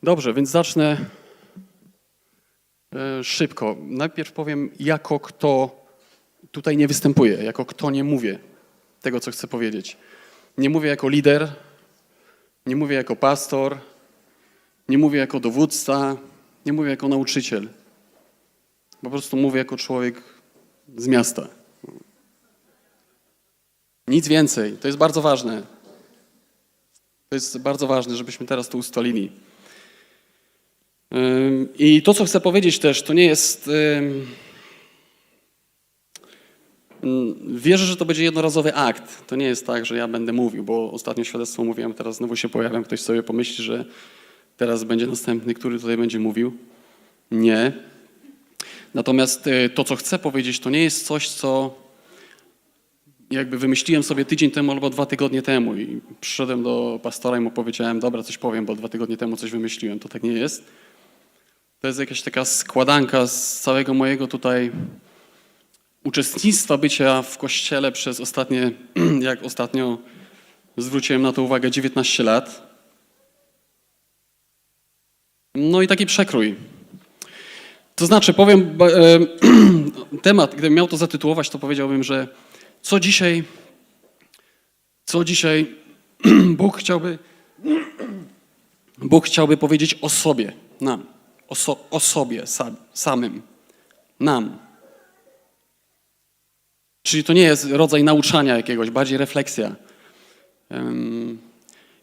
Dobrze, więc zacznę szybko. Najpierw powiem, jako kto tutaj nie występuje, jako kto nie mówię tego, co chcę powiedzieć. Nie mówię jako lider, nie mówię jako pastor, nie mówię jako dowódca, nie mówię jako nauczyciel. Po prostu mówię jako człowiek z miasta. Nic więcej. To jest bardzo ważne. To jest bardzo ważne, żebyśmy teraz to ustalili. I to, co chcę powiedzieć też, to nie jest... Wierzę, że to będzie jednorazowy akt. To nie jest tak, że ja będę mówił, bo ostatnio świadectwo mówiłem, teraz znowu się pojawiam. Ktoś sobie pomyśli, że teraz będzie następny, który tutaj będzie mówił. Nie. Natomiast to, co chcę powiedzieć, to nie jest coś, co jakby wymyśliłem sobie tydzień temu albo 2 tygodnie temu i przyszedłem do pastora i mu powiedziałem, dobra, coś powiem, bo 2 tygodnie temu coś wymyśliłem. To tak nie jest. To jest jakaś taka składanka z całego mojego tutaj uczestnictwa bycia w Kościele przez ostatnie, jak ostatnio zwróciłem na to uwagę, 19 lat. No i taki przekrój. To znaczy, powiem, temat, gdybym miał to zatytułować, to powiedziałbym, że co dzisiaj Bóg chciałby powiedzieć o sobie, nam, o sobie samym, nam. Czyli to nie jest rodzaj nauczania jakiegoś, bardziej refleksja.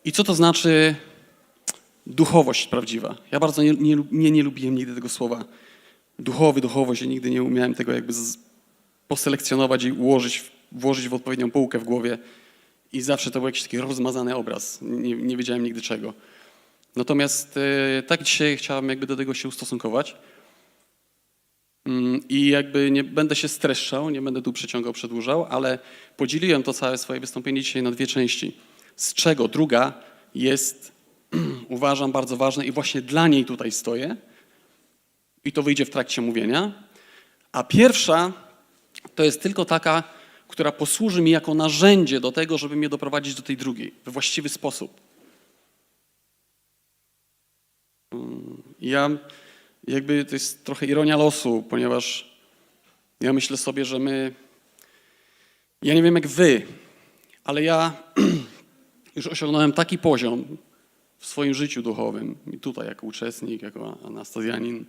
I co to znaczy duchowość prawdziwa? Ja bardzo nie lubiłem nigdy tego słowa duchowość. Ja nigdy nie umiałem tego jakby poselekcjonować i włożyć w odpowiednią półkę w głowie. I zawsze to był jakiś taki rozmazany obraz. Nie wiedziałem nigdy czego. Natomiast tak dzisiaj chciałem jakby do tego się ustosunkować. I jakby nie będę się streszczał, nie będę tu przeciągał, przedłużał, ale podzieliłem to całe swoje wystąpienie dzisiaj na 2 części. Z czego druga jest, uważam, bardzo ważna i właśnie dla niej tutaj stoję. I to wyjdzie w trakcie mówienia. A pierwsza to jest tylko taka, która posłuży mi jako narzędzie do tego, żeby mnie doprowadzić do tej drugiej we właściwy sposób. Jakby to jest trochę ironia losu, ponieważ ja myślę sobie, że ja nie wiem jak wy, ale ja już osiągnąłem taki poziom w swoim życiu duchowym i tutaj jako uczestnik, jako anastazjanin,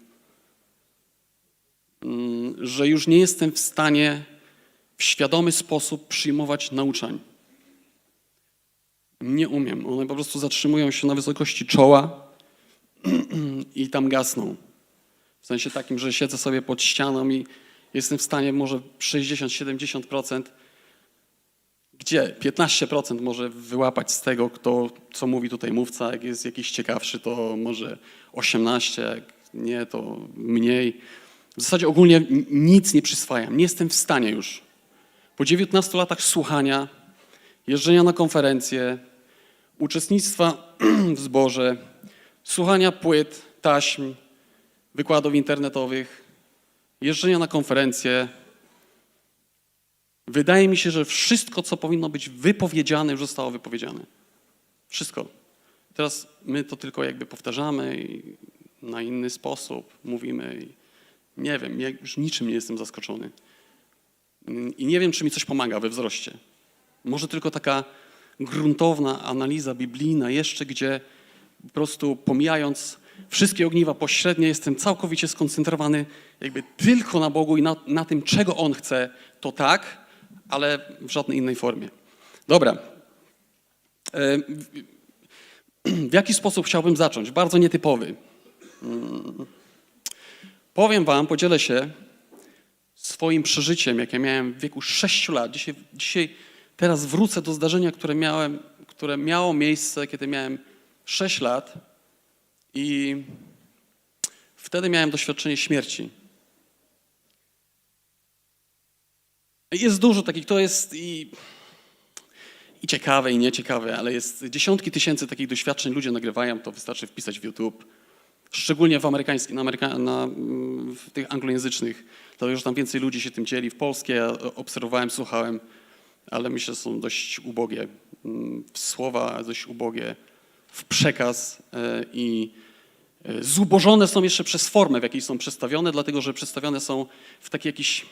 że już nie jestem w stanie w świadomy sposób przyjmować nauczań. Nie umiem. One po prostu zatrzymują się na wysokości czoła i tam gasną. W sensie takim, że siedzę sobie pod ścianą i jestem w stanie może 60-70%, gdzie 15% może wyłapać z tego, co mówi tutaj mówca. Jak jest jakiś ciekawszy, to może 18%, jak nie, to mniej. W zasadzie ogólnie nic nie przyswajam. Nie jestem w stanie już. Po 19 latach słuchania, jeżdżenia na konferencje, uczestnictwa w zborze, słuchania płyt, taśm, wykładów internetowych, jeżdżenia na konferencje. Wydaje mi się, że wszystko, co powinno być wypowiedziane, już zostało wypowiedziane. Wszystko. Teraz my to tylko jakby powtarzamy i na inny sposób mówimy. Nie wiem, ja już niczym nie jestem zaskoczony. I nie wiem, czy mi coś pomaga we wzroście. Może tylko taka gruntowna analiza biblijna jeszcze, gdzie po prostu pomijając wszystkie ogniwa pośrednie, jestem całkowicie skoncentrowany jakby tylko na Bogu i na tym, czego On chce, to tak, ale w żadnej innej formie. Dobra. W jaki sposób chciałbym zacząć? Bardzo nietypowy. Powiem wam, podzielę się swoim przeżyciem, jakie miałem w wieku 6 lat. Teraz wrócę do zdarzenia, które miało miejsce, kiedy miałem 6 lat i wtedy miałem doświadczenie śmierci. Jest dużo takich, to jest i ciekawe, i nieciekawe, ale jest dziesiątki tysięcy takich doświadczeń, ludzie nagrywają, to wystarczy wpisać w YouTube. Szczególnie w tych anglojęzycznych, dlatego że tam więcej ludzi się tym dzieli. W polskie ja obserwowałem, słuchałem, ale myślę, że są dość ubogie w słowa, dość ubogie w przekaz i zubożone są jeszcze przez formę, w jakiej są przedstawione, dlatego że przedstawione są w taki jakiś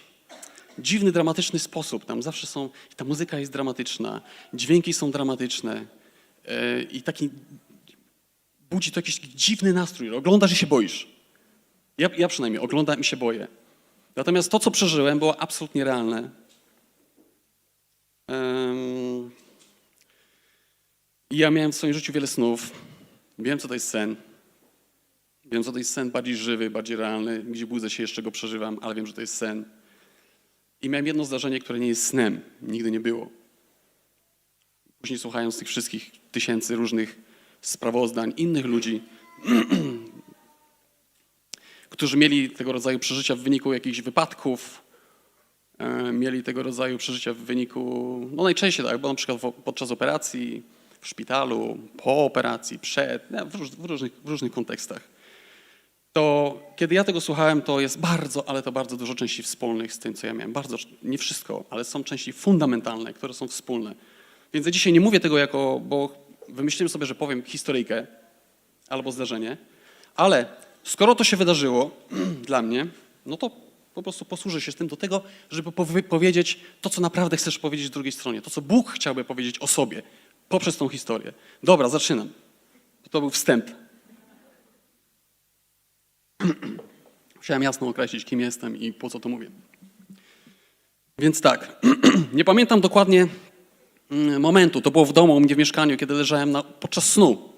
dziwny, dramatyczny sposób. Tam zawsze są, ta muzyka jest dramatyczna, dźwięki są dramatyczne i taki budzi to jakiś dziwny nastrój. Oglądasz i się boisz. Ja przynajmniej oglądam i się boję. Natomiast to, co przeżyłem, było absolutnie realne. I ja miałem w swoim życiu wiele snów. Wiem, co to jest sen. Wiem, co to jest sen bardziej żywy, bardziej realny, gdzie budzę się, jeszcze go przeżywam, ale wiem, że to jest sen. I miałem jedno zdarzenie, które nie jest snem. Nigdy nie było. Później słuchając tych wszystkich tysięcy różnych sprawozdań innych ludzi, którzy mieli tego rodzaju przeżycia w wyniku jakichś wypadków, mieli tego rodzaju przeżycia w wyniku, no najczęściej tak, bo na przykład podczas operacji, w szpitalu, po operacji, przed, w różnych kontekstach. To kiedy ja tego słuchałem, to jest bardzo, ale to bardzo dużo części wspólnych z tym, co ja miałem. Bardzo, nie wszystko, ale są części fundamentalne, które są wspólne. Więc ja dzisiaj nie mówię tego jako, bo wymyśliłem sobie, że powiem historyjkę albo zdarzenie, ale skoro to się wydarzyło dla mnie, no to po prostu posłużę się z tym do tego, żeby powiedzieć to, co naprawdę chcesz powiedzieć drugiej stronie, to, co Bóg chciałby powiedzieć o sobie poprzez tą historię. Dobra, zaczynam. To był wstęp. Musiałem jasno określić, kim jestem i po co to mówię. Więc tak, nie pamiętam dokładnie momentu, to było w domu, u mnie w mieszkaniu, kiedy leżałem podczas snu.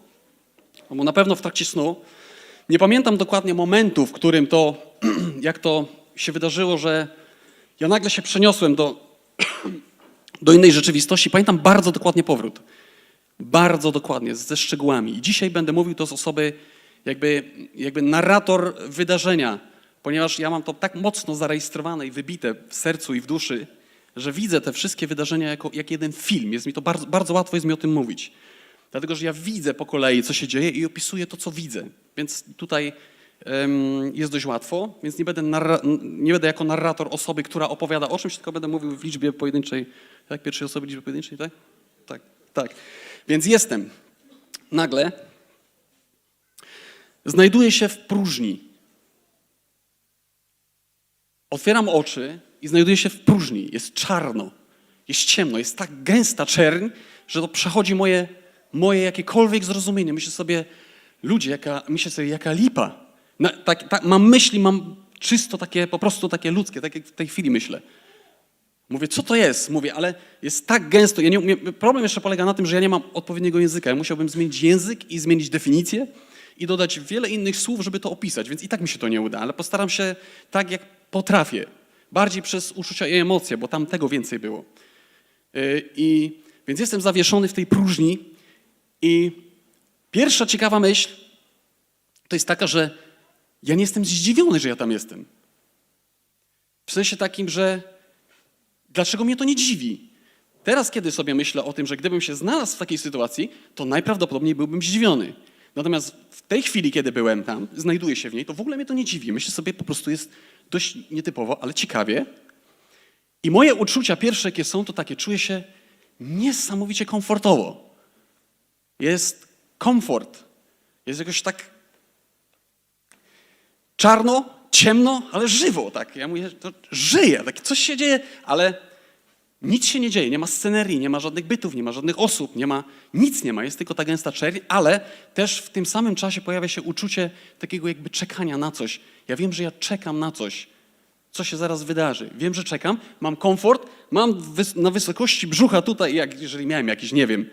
Bo na pewno w trakcie snu. Nie pamiętam dokładnie momentu, w którym to, jak to się wydarzyło, że ja nagle się przeniosłem do innej rzeczywistości. Pamiętam bardzo dokładnie powrót. Bardzo dokładnie, ze szczegółami. I dzisiaj będę mówił to z osoby, jakby narrator wydarzenia, ponieważ ja mam to tak mocno zarejestrowane i wybite w sercu i w duszy, że widzę te wszystkie wydarzenia jak jeden film. Jest mi to bardzo, bardzo łatwo jest mi o tym mówić. Dlatego, że ja widzę po kolei, co się dzieje i opisuję to, co widzę. Więc tutaj jest dość łatwo, więc nie będę jako narrator osoby, która opowiada o czymś, tylko będę mówił w liczbie pojedynczej, tak? Pierwszej osoby liczby pojedynczej, tak? Tak. Więc jestem. Nagle znajduję się w próżni. Otwieram oczy i znajduję się w próżni. Jest czarno, jest ciemno, jest tak gęsta czerń, że to przechodzi moje jakiekolwiek zrozumienie. Myślę sobie, ludzie, jaka lipa. Mam myśli, mam czysto takie, po prostu takie ludzkie, tak jak w tej chwili myślę. Mówię, co to jest? Mówię, ale jest tak gęsto. Problem jeszcze polega na tym, że ja nie mam odpowiedniego języka. Ja musiałbym zmienić język i zmienić definicję i dodać wiele innych słów, żeby to opisać, więc i tak mi się to nie uda, ale postaram się tak, jak potrafię. Bardziej przez uczucia i emocje, bo tam tego więcej było. Więc jestem zawieszony w tej próżni i pierwsza ciekawa myśl to jest taka, że ja nie jestem zdziwiony, że ja tam jestem. W sensie takim, że dlaczego mnie to nie dziwi? Teraz, kiedy sobie myślę o tym, że gdybym się znalazł w takiej sytuacji, to najprawdopodobniej byłbym zdziwiony. Natomiast w tej chwili, kiedy byłem tam, znajduję się w niej, to w ogóle mnie to nie dziwi. Myślę sobie, po prostu jest dość nietypowo, ale ciekawie. I moje uczucia pierwsze, jakie są, to takie, czuję się niesamowicie komfortowo. Jest komfort. Jest jakoś tak czarno, ciemno, ale żywo. Tak. Ja mówię, to żyje, tak, coś się dzieje, ale nic się nie dzieje. Nie ma scenerii, nie ma żadnych bytów, nie ma żadnych osób, nic nie ma. Jest tylko ta gęsta czerń, ale też w tym samym czasie pojawia się uczucie takiego jakby czekania na coś. Ja wiem, że ja czekam na coś, co się zaraz wydarzy. Wiem, że czekam, mam komfort, mam na wysokości brzucha tutaj, jeżeli miałem jakieś, nie wiem,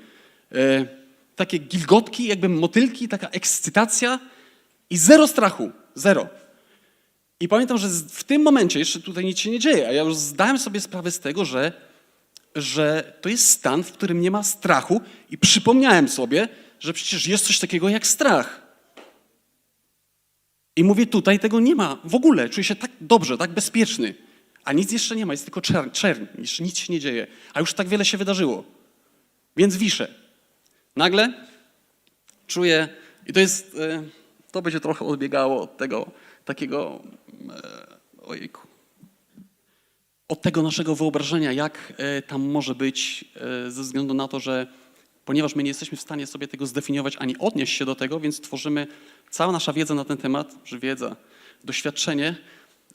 takie gilgotki, jakby motylki, taka ekscytacja i zero strachu. Zero. I pamiętam, że w tym momencie jeszcze tutaj nic się nie dzieje, a ja już zdałem sobie sprawę z tego, że to jest stan, w którym nie ma strachu i przypomniałem sobie, że przecież jest coś takiego jak strach. I mówię, tutaj tego nie ma w ogóle. Czuję się tak dobrze, tak bezpieczny. A nic jeszcze nie ma, jest tylko czerń. Jeszcze nic się nie dzieje. A już tak wiele się wydarzyło. Więc wiszę. Nagle czuję, i to będzie trochę odbiegało od tego takiego, ojejku, od tego naszego wyobrażenia, jak tam może być, ze względu na to, że ponieważ my nie jesteśmy w stanie sobie tego zdefiniować ani odnieść się do tego, więc tworzymy, cała nasza wiedza na ten temat, że wiedza, doświadczenie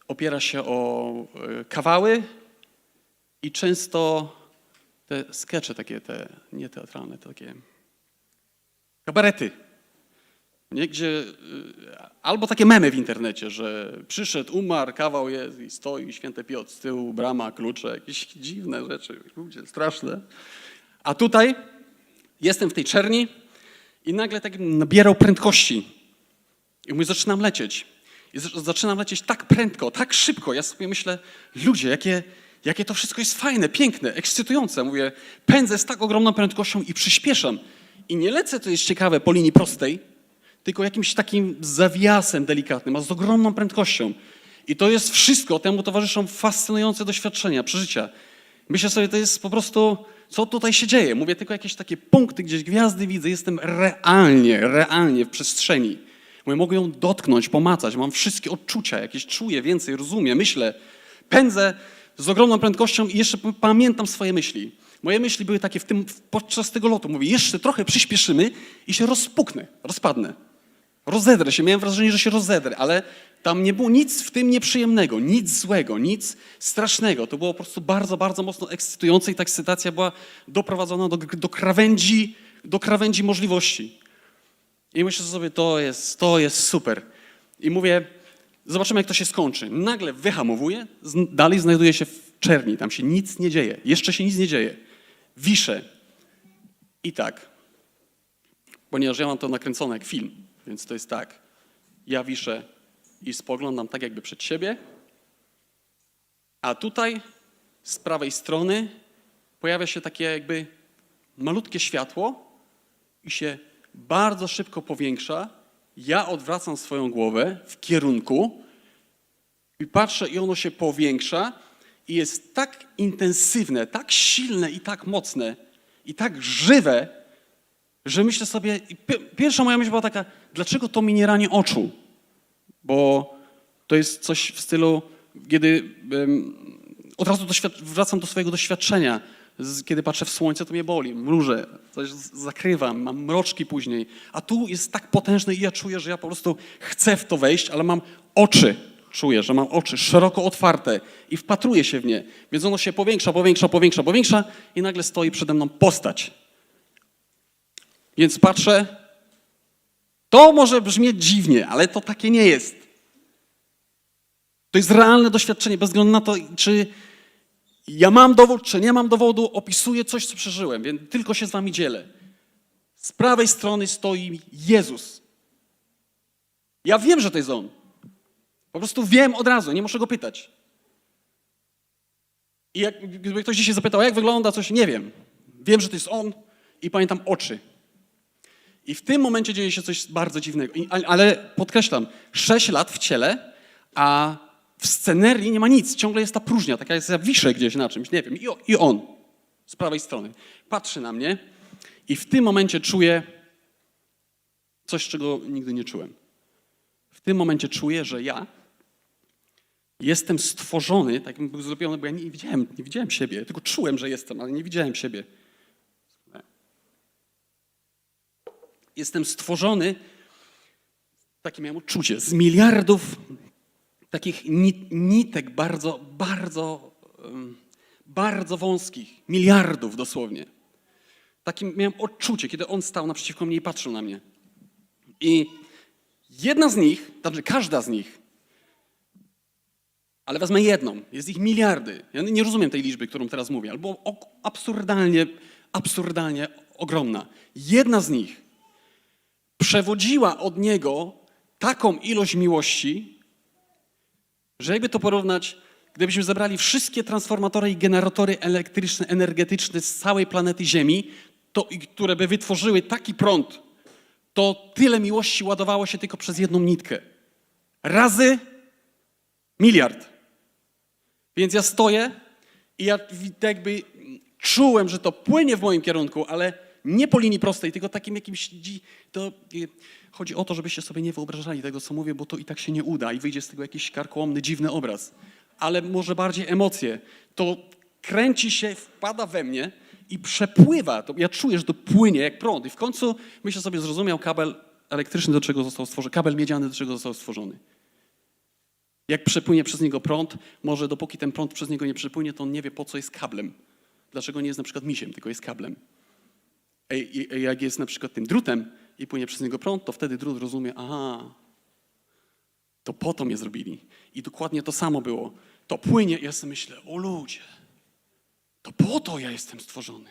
opiera się o kawały i często te skecze takie, nie teatralne, takie kabarety. Nie? Gdzie, albo takie memy w internecie, że przyszedł, umarł, kawał jest i stoi święty Piotr z tyłu, brama, klucze, jakieś dziwne rzeczy, ludzie, straszne. A tutaj jestem w tej czerni i nagle tak nabierał prędkości. I mówię, zaczynam lecieć. I zaczynam lecieć tak prędko, tak szybko. Ja sobie myślę, ludzie, jakie to wszystko jest fajne, piękne, ekscytujące. Mówię, pędzę z tak ogromną prędkością i przyspieszam. I nie lecę, to jest ciekawe, po linii prostej, tylko jakimś takim zawiasem delikatnym, a z ogromną prędkością. I to jest wszystko, temu towarzyszą fascynujące doświadczenia, przeżycia. Myślę sobie, to jest po prostu, co tutaj się dzieje. Mówię tylko jakieś takie punkty, gdzieś gwiazdy widzę, jestem realnie w przestrzeni. Mówię, mogę ją dotknąć, pomacać, mam wszystkie odczucia, jakieś czuję więcej, rozumiem, myślę, pędzę z ogromną prędkością i jeszcze pamiętam swoje myśli. Moje myśli były takie podczas tego lotu. Mówię, jeszcze trochę przyspieszymy i się rozpadnę. Rozedrę się, miałem wrażenie, że się rozedrę, ale tam nie było nic w tym nieprzyjemnego, nic złego, nic strasznego. To było po prostu bardzo, bardzo mocno ekscytujące i ta ekscytacja była doprowadzona do krawędzi możliwości. I myślę sobie, to jest super. I mówię, zobaczymy, jak to się skończy. Nagle wyhamowuję, dalej znajduję się w czerni, tam się nic nie dzieje, jeszcze się nic nie dzieje. Wiszę. I tak, ponieważ ja mam to nakręcone jak film, więc to jest tak, ja wiszę i spoglądam tak jakby przed siebie, a tutaj z prawej strony pojawia się takie jakby malutkie światło i się bardzo szybko powiększa. Ja odwracam swoją głowę w kierunku i patrzę i ono się powiększa i jest tak intensywne, tak silne i tak mocne i tak żywe, że myślę sobie, pierwsza moja myśl była taka, dlaczego to mi nie rani oczu? Bo to jest coś w stylu, kiedy od razu wracam do swojego doświadczenia. Kiedy patrzę w słońce, to mnie boli, mrużę, coś zakrywam, mam mroczki później. A tu jest tak potężne i ja czuję, że ja po prostu chcę w to wejść, ale mam oczy. Czuję, że mam oczy szeroko otwarte i wpatruję się w nie. Więc ono się powiększa i nagle stoi przede mną postać. Więc patrzę, to może brzmieć dziwnie, ale to takie nie jest. To jest realne doświadczenie, bez względu na to, czy ja mam dowód, czy nie mam dowodu, opisuję coś, co przeżyłem, więc tylko się z wami dzielę. Z prawej strony stoi Jezus. Ja wiem, że to jest On. Po prostu wiem od razu, nie muszę go pytać. I gdyby ktoś dzisiaj zapytał, jak wygląda coś, nie wiem. Wiem, że to jest On i pamiętam oczy. I w tym momencie dzieje się coś bardzo dziwnego. Ale podkreślam, 6 lat w ciele, a w scenerii nie ma nic. Ciągle jest ta próżnia, taka jest, ja wiszę gdzieś na czymś, nie wiem. I On z prawej strony patrzy na mnie i w tym momencie czuję coś, czego nigdy nie czułem. W tym momencie czuję, że ja jestem stworzony, tak jakbym był zrobiony, bo ja nie widziałem siebie, tylko czułem, że jestem, ale nie widziałem siebie. Jestem stworzony, takie miałem uczucie, z miliardów takich nitek bardzo wąskich, miliardów dosłownie. Takim miałem odczucie, kiedy On stał naprzeciwko mnie i patrzył na mnie. I jedna z nich, znaczy każda z nich, ale wezmę jedną, jest ich miliardy. Ja nie rozumiem tej liczby, którą teraz mówię, albo absurdalnie ogromna. Jedna z nich przewodziła od Niego taką ilość miłości, że jakby to porównać, gdybyśmy zebrali wszystkie transformatory i generatory elektryczne, energetyczne z całej planety Ziemi, które by wytworzyły taki prąd, to tyle miłości ładowało się tylko przez jedną nitkę. Razy miliard. Więc ja stoję i ja jakby czułem, że to płynie w moim kierunku, ale nie po linii prostej, tylko takim jakimś... Chodzi o to, żebyście sobie nie wyobrażali tego, co mówię, bo to i tak się nie uda i wyjdzie z tego jakiś karkołomny, dziwny obraz. Ale może bardziej emocje. To kręci się, wpada we mnie i przepływa. Ja czuję, że to płynie jak prąd. I w końcu myślę sobie, zrozumiał kabel elektryczny, do czego został stworzony, kabel miedziany, do czego został stworzony. Jak przepłynie przez niego prąd, może dopóki ten prąd przez niego nie przepłynie, to on nie wie, po co jest kablem. Dlaczego nie jest na przykład misiem, tylko jest kablem. Jak jest na przykład tym drutem i płynie przez niego prąd, to wtedy drut rozumie, aha, to po to mnie zrobili. I dokładnie to samo było. To płynie i ja sobie myślę, o ludzie, to po to ja jestem stworzony.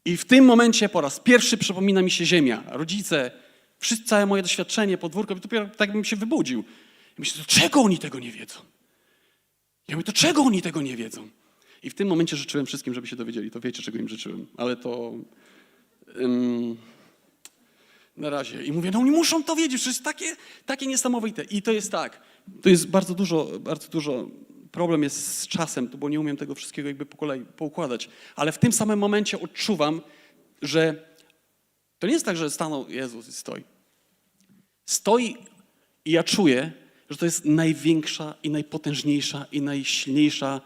I w tym momencie po raz pierwszy przypomina mi się ziemia, rodzice, całe moje doświadczenie, podwórko, dopiero tak bym się wybudził. I myślę, to czego oni tego nie wiedzą? Ja mówię, to czego oni tego nie wiedzą? I w tym momencie życzyłem wszystkim, żeby się dowiedzieli. To wiecie, czego im życzyłem. Ale to na razie. I mówię, no oni muszą to wiedzieć, że jest takie niesamowite. I to jest tak. To jest bardzo dużo. Problem jest z czasem, bo nie umiem tego wszystkiego jakby po kolei poukładać. Ale w tym samym momencie odczuwam, że to nie jest tak, że stanął Jezus i stoi. Stoi i ja czuję, że to jest największa i najpotężniejsza i najsilniejsza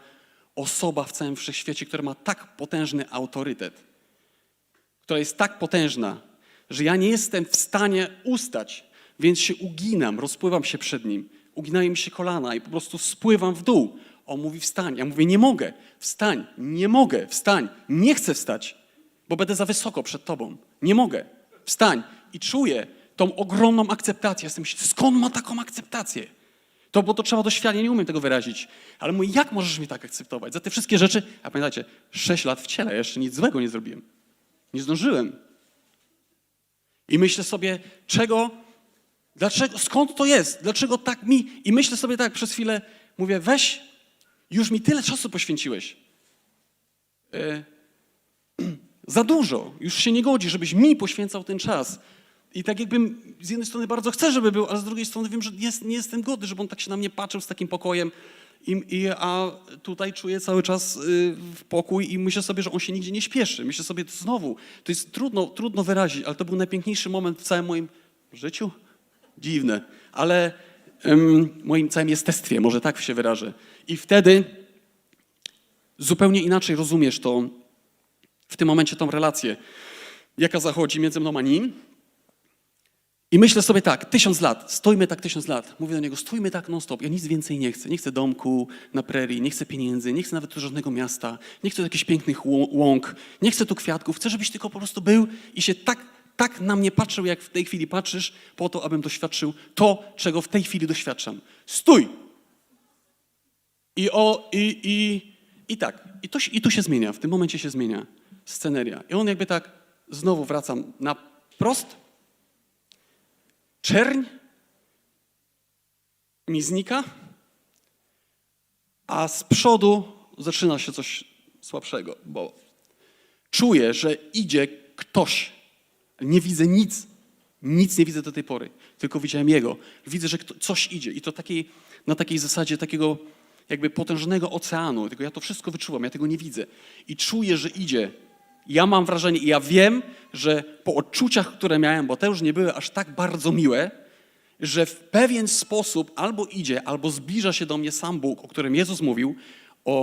osoba w całym wszechświecie, która ma tak potężny autorytet, która jest tak potężna, że ja nie jestem w stanie ustać, więc się uginam, rozpływam się przed Nim, uginają mi się kolana i po prostu spływam w dół. On mówi wstań, ja mówię nie mogę, wstań, nie mogę, wstań, nie chcę wstać, bo będę za wysoko przed Tobą, nie mogę, wstań. I czuję tą ogromną akceptację, ja myślę, skąd ma taką akceptację? Bo to trzeba doświadczyć, nie umiem tego wyrazić. Ale mówię, jak możesz mnie tak akceptować? Za te wszystkie rzeczy, a pamiętacie, 6 lat w ciele, jeszcze nic złego nie zrobiłem. Nie zdążyłem. I myślę sobie, dlaczego, skąd to jest? Dlaczego tak mi? I myślę sobie tak przez chwilę, mówię, weź, już mi tyle czasu poświęciłeś. Za dużo, już się nie godzi, żebyś mi poświęcał ten czas. I tak jakbym z jednej strony bardzo chcę, żeby był, ale z drugiej strony wiem, że nie jestem godny, żeby on tak się na mnie patrzył z takim pokojem. A tutaj czuję cały czas pokój i myślę sobie, że on się nigdzie nie śpieszy. Myślę sobie znowu, to jest trudno wyrazić, ale to był najpiękniejszy moment w całym moim życiu. Dziwne, ale moim całym jestestwie, może tak się wyrażę. I wtedy zupełnie inaczej rozumiesz to, w tym momencie tą relację, jaka zachodzi między mną a nim. I myślę sobie tak, 1000 lat, stójmy tak 1000 lat. Mówię do niego, stójmy tak non stop. Ja nic więcej nie chcę. Nie chcę domku na prerii, nie chcę pieniędzy, nie chcę nawet tu żadnego miasta, nie chcę jakichś pięknych łąk, nie chcę tu kwiatków. Chcę, żebyś tylko po prostu był i się tak na mnie patrzył, jak w tej chwili patrzysz, po to, abym doświadczył to, czego w tej chwili doświadczam. Stój! I tu się zmienia, w tym momencie się zmienia sceneria. I on jakby tak, znowu wracam na prost, czerń mi znika, a z przodu zaczyna się coś słabszego, bo czuję, że idzie ktoś. Nie widzę nic nie widzę do tej pory, tylko widziałem Jego. Widzę, że coś idzie i to na takiej zasadzie takiego jakby potężnego oceanu, tylko ja to wszystko wyczuwam, ja tego nie widzę i czuję, że idzie. Ja mam wrażenie i ja wiem, że po odczuciach, które miałem, bo te już nie były aż tak bardzo miłe, że w pewien sposób albo idzie, albo zbliża się do mnie sam Bóg, o którym Jezus mówił,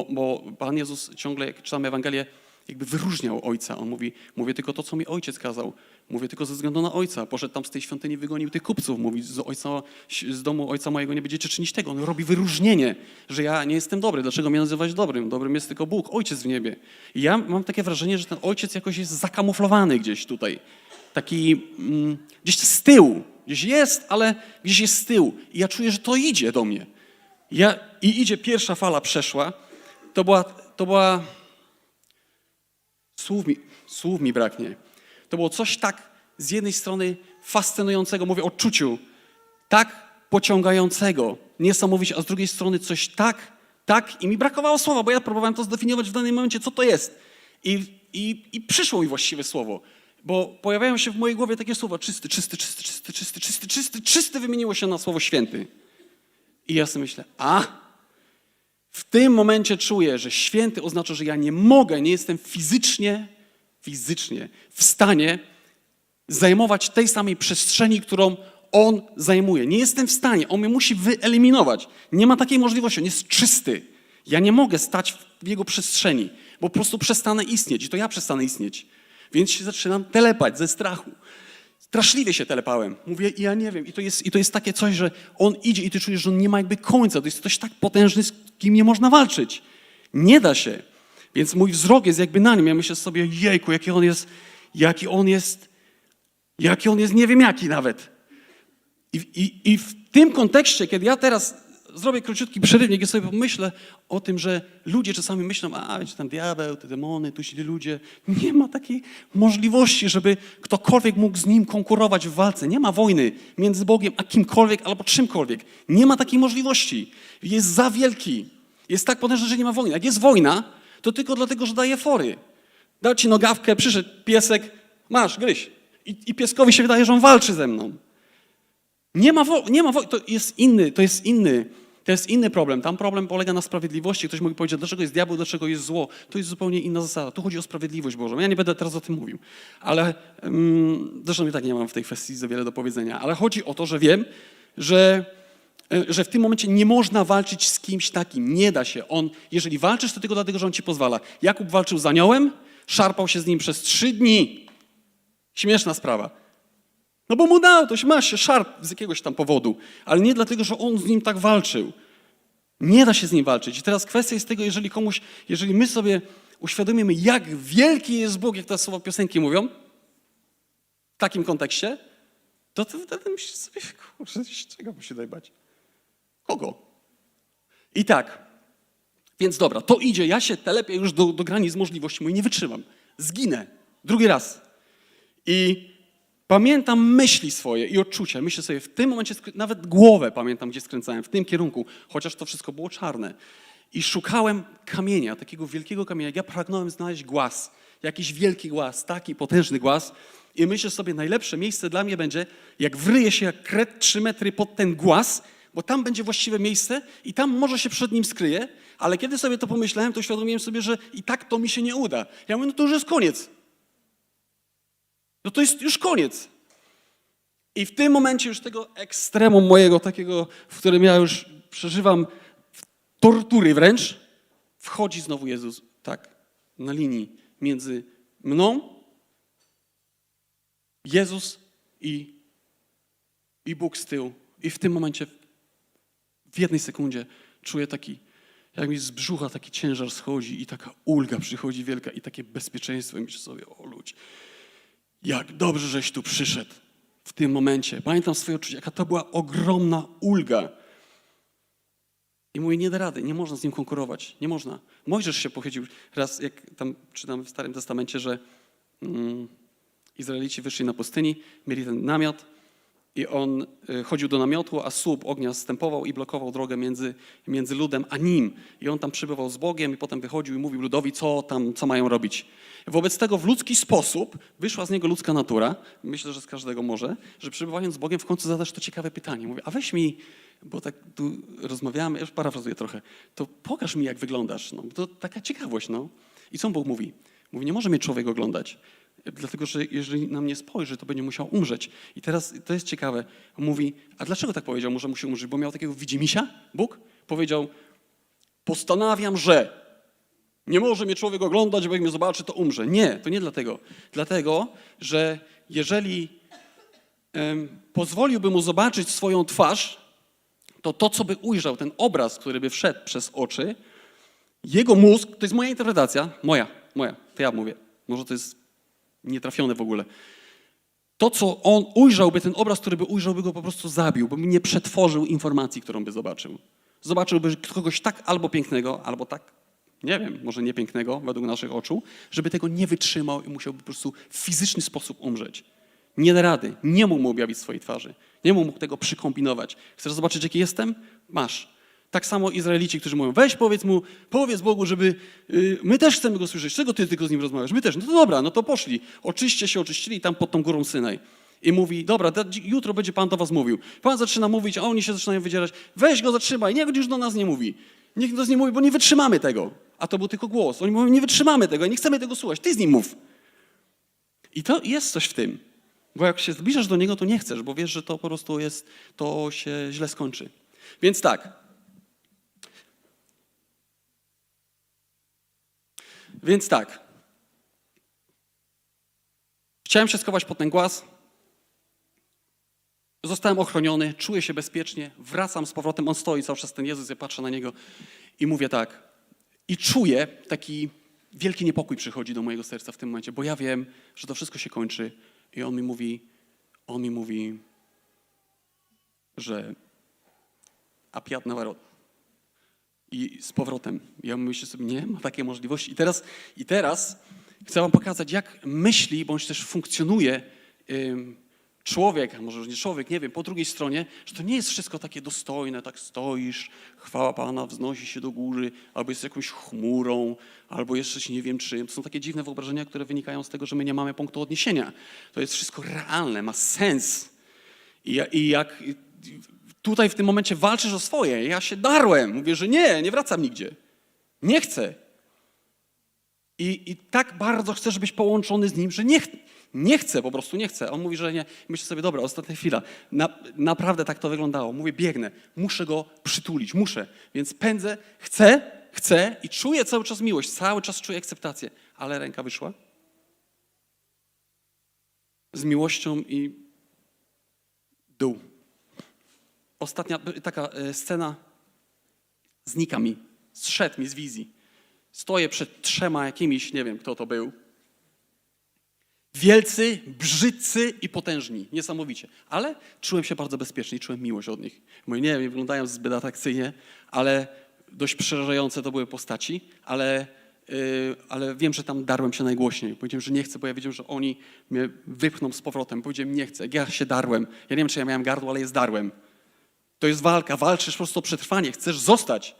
bo Pan Jezus ciągle, jak czytamy Ewangelię, jakby wyróżniał Ojca. On mówi, mówię tylko to, co mi Ojciec kazał. Mówię tylko ze względu na Ojca. Poszedł tam z tej świątyni, wygonił tych kupców. Mówi, z domu Ojca mojego nie będziecie czynić tego. On robi wyróżnienie, że ja nie jestem dobry. Dlaczego mnie nazywać dobrym? Dobrym jest tylko Bóg, Ojciec w niebie. I ja mam takie wrażenie, że ten Ojciec jakoś jest zakamuflowany gdzieś tutaj. Taki gdzieś z tyłu. Gdzieś jest, ale gdzieś jest z tyłu. I ja czuję, że to idzie do mnie. I idzie, pierwsza fala przeszła. To była słów mi braknie. To było coś tak z jednej strony fascynującego, mówię o czuciu, tak pociągającego, niesamowicie, a z drugiej strony coś tak i mi brakowało słowa, bo ja próbowałem to zdefiniować w danym momencie, co to jest. I przyszło mi właściwe słowo, bo pojawiają się w mojej głowie takie słowa czysty wymieniło się na słowo święty. I ja sobie myślę, w tym momencie czuję, że święty oznacza, że ja nie jestem fizycznie w stanie zajmować tej samej przestrzeni, którą on zajmuje. Nie jestem w stanie, on mnie musi wyeliminować. Nie ma takiej możliwości, on jest czysty. Ja nie mogę stać w jego przestrzeni, bo po prostu przestanę istnieć i to ja przestanę istnieć. Więc się zaczynam telepać ze strachu. Straszliwie się telepałem. Mówię, ja nie wiem. I to jest takie coś, że on idzie i ty czujesz, że on nie ma jakby końca. To jest ktoś tak potężny, z kim nie można walczyć. Nie da się. Więc mój wzrok jest jakby na nim. Ja myślę sobie, jejku, jaki on jest, nie wiem jaki nawet. I w tym kontekście, kiedy ja teraz zrobię króciutki przerywnik i sobie pomyślę o tym, że ludzie czasami myślą, wiecie, tam diabeł, te demony, tu źli ludzie. Nie ma takiej możliwości, żeby ktokolwiek mógł z nim konkurować w walce. Nie ma wojny między Bogiem a kimkolwiek albo czymkolwiek. Nie ma takiej możliwości. Jest za wielki. Jest tak potężny, że nie ma wojny. Jak jest wojna, to tylko dlatego, że daje fory. Dał ci nogawkę, przyszedł piesek, masz, gryź. I pieskowi się wydaje, że on walczy ze mną. Nie ma wojny. To jest inny problem. Tam problem polega na sprawiedliwości. Ktoś mógł powiedzieć, dlaczego jest diabeł, dlaczego jest zło. To jest zupełnie inna zasada. Tu chodzi o sprawiedliwość Bożą. Ja nie będę teraz o tym mówił. Ale zresztą i tak nie mam w tej kwestii za wiele do powiedzenia. Ale chodzi o to, że wiem, że w tym momencie nie można walczyć z kimś takim. Nie da się. Jeżeli walczysz, to tylko dlatego, że on ci pozwala. Jakub walczył z aniołem, szarpał się z nim przez 3 dni. Śmieszna sprawa. No bo mu dał, to ma się szarp z jakiegoś tam powodu, ale nie dlatego, że on z nim tak walczył. Nie da się z nim walczyć. I teraz kwestia jest tego, jeżeli my sobie uświadomimy, jak wielki jest Bóg, jak te słowa piosenki mówią, w takim kontekście, to wtedy myślisz sobie, kurczę, czego mu się daj bać? Kogo? I tak, więc dobra, to idzie, ja się telepię już do granic możliwości, nie wytrzymam. Zginę. Drugi raz. I pamiętam myśli swoje i odczucia. Myślę sobie, w tym momencie, nawet głowę pamiętam, gdzie skręcałem, w tym kierunku, chociaż to wszystko było czarne. I szukałem kamienia, takiego wielkiego kamienia. Ja pragnąłem znaleźć głaz, jakiś wielki głaz, taki potężny głaz. I myślę sobie, najlepsze miejsce dla mnie będzie, jak wryję się jak kret 3 metry pod ten głaz, bo tam będzie właściwe miejsce i tam może się przed nim skryję, ale kiedy sobie to pomyślałem, to uświadomiłem sobie, że i tak to mi się nie uda. Ja mówię, no to już jest koniec. No to jest już koniec. I w tym momencie już tego ekstremum mojego takiego, w którym ja już przeżywam tortury wręcz, wchodzi znowu Jezus, tak, na linii między mną, Jezus i Bóg z tyłu. I w tym momencie, w jednej sekundzie czuję taki, jak mi z brzucha taki ciężar schodzi i taka ulga przychodzi wielka i takie bezpieczeństwo. I myślę sobie, o ludzi, jak dobrze, żeś tu przyszedł w tym momencie. Pamiętam swoje odczucia, jaka to była ogromna ulga. I mówię, nie da rady, nie można z nim konkurować, nie można. Mojżesz się pochylił raz, jak tam czytam w Starym Testamencie, że Izraelici wyszli na pustyni, mieli ten namiot i on chodził do namiotu, a słup ognia zstępował i blokował drogę między ludem a nim. I on tam przebywał z Bogiem i potem wychodził i mówił ludowi, co mają robić. Wobec tego w ludzki sposób wyszła z niego ludzka natura, myślę, że z każdego może, że przebywając z Bogiem w końcu zadasz to ciekawe pytanie. Mówię, a weź mi, bo tak tu rozmawiamy, już parafrazuję trochę, to pokaż mi, jak wyglądasz. No, to taka ciekawość, no. I co Bóg mówi? Mówi, nie może mnie człowiek oglądać, dlatego że jeżeli na mnie spojrzy, to będzie musiał umrzeć. I teraz to jest ciekawe. Mówi, a dlaczego tak powiedział, że musi umrzeć? Bo miał takiego widzimisia, Bóg? Powiedział, postanawiam, że nie może mnie człowiek oglądać, bo jak mnie zobaczy, to umrze. Nie, to nie dlatego. Dlatego, że jeżeli pozwoliłby mu zobaczyć swoją twarz, to co by ujrzał, ten obraz, który by wszedł przez oczy, jego mózg, to jest moja interpretacja, moja, to ja mówię, może to jest nietrafione w ogóle. To, co on ujrzałby, ten obraz, który by ujrzał, by go po prostu zabił, bo nie przetworzył informacji, którą by zobaczył. Zobaczyłby kogoś tak albo pięknego, albo tak, nie wiem, może nie pięknego według naszych oczu, żeby tego nie wytrzymał i musiałby po prostu w fizyczny sposób umrzeć. Nie da rady, nie mógł mu objawić swojej twarzy, nie mógł tego przykombinować. Chcesz zobaczyć, jaki jestem? Masz. Tak samo Izraelici, którzy mówią, weź powiedz Bogu, żeby, my też chcemy go słyszeć, czego ty tylko z nim rozmawiasz? My też, no to dobra, no to poszli. Oczyścili tam pod tą górą Synaj. I mówi, dobra, jutro będzie Pan do was mówił. Pan zaczyna mówić, a oni się zaczynają wydzierać, weź go zatrzymaj, niech już do nas nie mówi. Niech do nas nie mówi, bo nie wytrzymamy tego. A to był tylko głos. Oni mówią, nie wytrzymamy tego, nie chcemy tego słuchać, ty z nim mów. I to jest coś w tym. Bo jak się zbliżasz do niego, to nie chcesz, bo wiesz, że to po prostu jest, to się źle skończy. Więc tak. Więc tak. Chciałem się schować pod ten głaz. Zostałem ochroniony, czuję się bezpiecznie, wracam z powrotem, on stoi cały czas, ten Jezus, ja patrzę na niego i mówię tak. I czuję taki wielki niepokój przychodzi do mojego serca w tym momencie, bo ja wiem, że to wszystko się kończy i on mi mówi, że apiat nawarot. I z powrotem. Ja myślę sobie, nie ma takiej możliwości. I teraz chcę wam pokazać, jak myśli, bądź też funkcjonuje człowiek, a może już nie człowiek, nie wiem, po drugiej stronie, że to nie jest wszystko takie dostojne, tak stoisz, chwała Pana wznosi się do góry, albo jest jakąś chmurą, albo jeszcze nie wiem czym. To są takie dziwne wyobrażenia, które wynikają z tego, że my nie mamy punktu odniesienia. To jest wszystko realne, ma sens. I jak tutaj w tym momencie walczysz o swoje, ja się darłem, mówię, że nie wracam nigdzie. Nie chcę. I tak bardzo chcę, żebyś połączony z nim, że nie chcę, po prostu nie chcę. On mówi, że nie. Myślę sobie, dobra, ostatnia chwila. Naprawdę tak to wyglądało. Mówię, biegnę, muszę go przytulić, muszę. Więc pędzę, chcę i czuję cały czas miłość, cały czas czuję akceptację. Ale ręka wyszła z miłością i dół. Ostatnia taka scena znika mi, zszedł mi z wizji. Stoję przed 3 jakimiś, nie wiem kto to był. Wielcy, brzydcy i potężni, niesamowicie. Ale czułem się bardzo bezpiecznie i czułem miłość od nich. Mówię, nie wyglądają zbyt atrakcyjnie, ale dość przerażające to były postaci, ale wiem, że tam darłem się najgłośniej. Powiedziałem, że nie chcę, bo ja wiedziałem, że oni mnie wypchną z powrotem. Powiedziałem, nie chcę, ja się darłem. Ja nie wiem, czy ja miałem gardło, ale je zdarłem. To jest walka, walczysz po prostu o przetrwanie, chcesz zostać.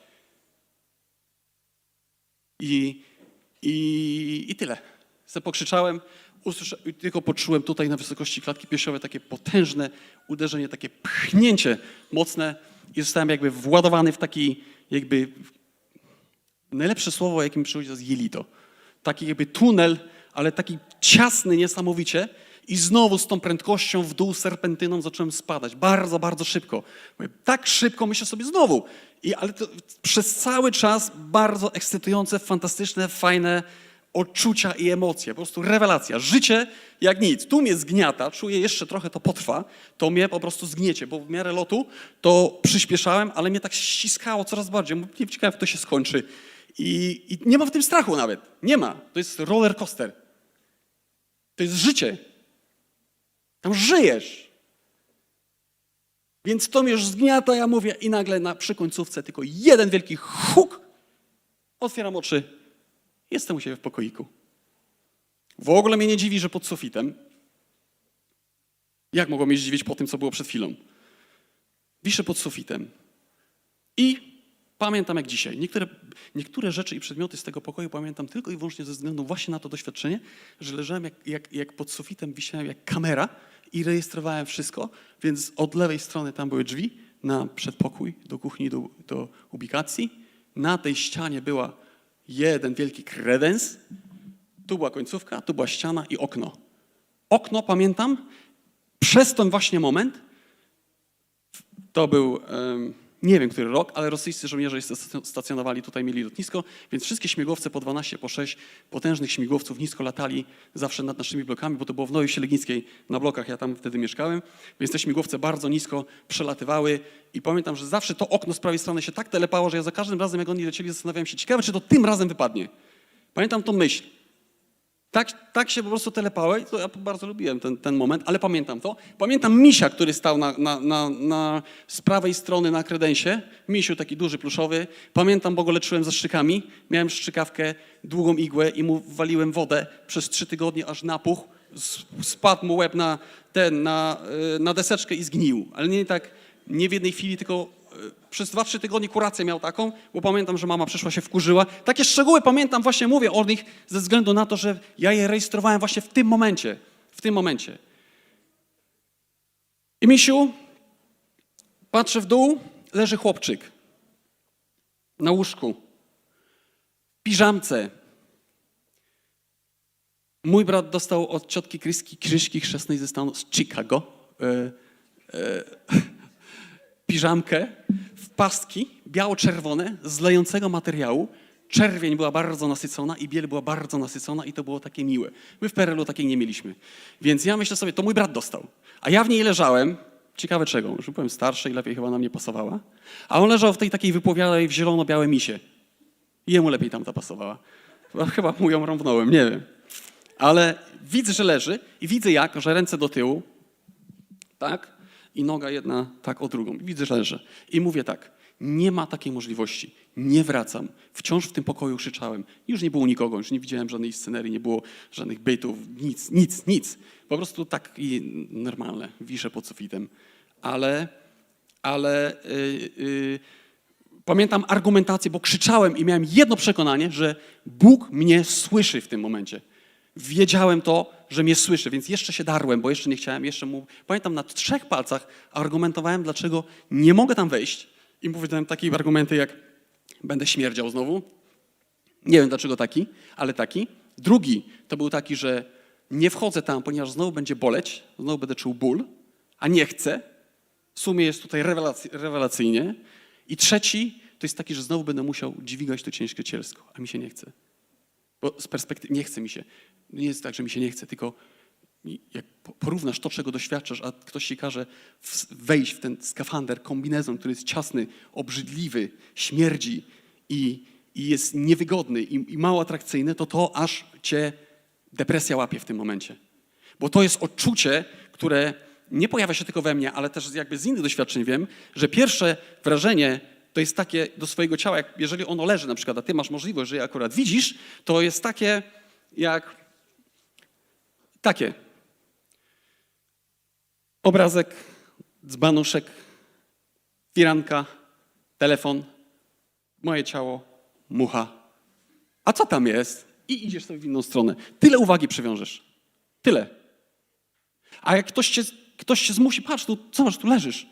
I tyle. Pokrzyczałem, tylko poczułem tutaj na wysokości klatki piersiowej takie potężne uderzenie, takie pchnięcie mocne i zostałem jakby władowany w taki jakby, najlepsze słowo, jakie mi przychodzi, to jest jelito. Taki jakby tunel, ale taki ciasny niesamowicie i znowu z tą prędkością w dół serpentyną zacząłem spadać. Bardzo, bardzo szybko. Tak szybko, myślę sobie znowu. Ale to przez cały czas bardzo ekscytujące, fantastyczne, fajne odczucia i emocje. Po prostu rewelacja. Życie jak nic. Tu mnie zgniata, czuję jeszcze trochę to potrwa, to mnie po prostu zgniecie, bo w miarę lotu to przyspieszałem, ale mnie tak ściskało coraz bardziej. Nie ciekawe, jak to się skończy. I nie ma w tym strachu nawet. Nie ma. To jest roller coaster. To jest życie. Tam żyjesz. Więc to mnie już zgniata, ja mówię i nagle przy końcówce tylko jeden wielki huk. Otwieram oczy. Jestem u siebie w pokoiku. W ogóle mnie nie dziwi, że pod sufitem. Jak mogło mnie zdziwić po tym, co było przed chwilą? Wiszę pod sufitem. I pamiętam jak dzisiaj. Niektóre rzeczy i przedmioty z tego pokoju pamiętam tylko i wyłącznie ze względu właśnie na to doświadczenie, że leżałem jak pod sufitem, wisiałem jak kamera i rejestrowałem wszystko, więc od lewej strony tam były drzwi na przedpokój, do kuchni, do ubikacji. Na tej ścianie była jeden wielki kredens. Tu była końcówka, tu była ściana i okno. Okno, pamiętam, przez ten właśnie moment, to był, nie wiem który rok, ale rosyjscy żołnierze stacjonowali tutaj, mieli lotnisko, więc wszystkie śmigłowce po 12, po 6 potężnych śmigłowców nisko latali zawsze nad naszymi blokami, bo to było w Nowej Sielegińskiej na blokach, ja tam wtedy mieszkałem, więc te śmigłowce bardzo nisko przelatywały i pamiętam, że zawsze to okno z prawej strony się tak telepało, że ja za każdym razem, jak oni lecieli, zastanawiałem się, ciekawe, czy to tym razem wypadnie. Pamiętam tą myśl. Tak się po prostu telepało i to ja bardzo lubiłem ten moment, ale pamiętam to. Pamiętam misia, który stał z prawej strony na kredensie. Misiu taki duży, pluszowy. Pamiętam, bo go leczyłem zastrzykami. Miałem strzykawkę, długą igłę i mu waliłem wodę przez 3 tygodnie, aż napuchł. Spadł mu łeb na deseczkę i zgnił. Ale nie w jednej chwili, tylko przez 2-3 tygodnie kurację miał taką, bo pamiętam, że mama przyszła, się wkurzyła. Takie szczegóły pamiętam, właśnie mówię o nich ze względu na to, że ja je rejestrowałem właśnie w tym momencie. I misiu, patrzę w dół, leży chłopczyk na łóżku, w piżamce. Mój brat dostał od ciotki Kryśki chrzestnej ze stanu z Chicago piżamkę w pastki biało-czerwone z lejącego materiału, czerwień była bardzo nasycona i biel była bardzo nasycona i to było takie miłe. My w PRL-u takiej nie mieliśmy. Więc ja myślę sobie, to mój brat dostał. A ja w niej leżałem, ciekawe czego, że byłem starszy i lepiej chyba na mnie pasowała, a on leżał w tej takiej wypowiadałej w zielono-białe misie. I jemu lepiej tam ta pasowała. Chyba mu ją rąbnąłem, nie wiem. Ale widzę, że leży i widzę że ręce do tyłu, tak, i noga jedna tak o drugą. I widzę, że leży. I mówię tak, nie ma takiej możliwości. Nie wracam. Wciąż w tym pokoju krzyczałem. Już nie było nikogo, już nie widziałem żadnej scenerii, nie było żadnych bytów, nic. Po prostu tak i normalne, wiszę pod sufitem. Ale pamiętam argumentację, bo krzyczałem i miałem jedno przekonanie, że Bóg mnie słyszy w tym momencie. Wiedziałem to, że mnie słyszy, więc jeszcze się darłem, bo jeszcze nie chciałem, pamiętam, na 3 palcach argumentowałem, dlaczego nie mogę tam wejść i powiedziałem takie argumenty jak będę śmierdział znowu. Nie wiem dlaczego taki, ale taki. Drugi to był taki, że nie wchodzę tam, ponieważ znowu będzie boleć, znowu będę czuł ból, a nie chcę. W sumie jest tutaj rewelacyjnie. I trzeci to jest taki, że znowu będę musiał dźwigać to ciężkie cielsko, a mi się nie chce. Bo z perspektywy nie chce mi się. Nie jest tak, że mi się nie chce, tylko jak porównasz to, czego doświadczasz, a ktoś ci każe wejść w ten skafander, kombinezon, który jest ciasny, obrzydliwy, śmierdzi i jest niewygodny i mało atrakcyjny, to aż cię depresja łapie w tym momencie. Bo to jest odczucie, które nie pojawia się tylko we mnie, ale też jakby z innych doświadczeń wiem, że pierwsze wrażenie to jest takie do swojego ciała, jak jeżeli ono leży na przykład, a ty masz możliwość, że je akurat widzisz, to jest takie jak takie. Obrazek, dzbanuszek, firanka, telefon, moje ciało, mucha. A co tam jest? I idziesz sobie w inną stronę. Tyle uwagi przywiążesz. Tyle. A jak ktoś cię zmusi, patrz, tu leżysz.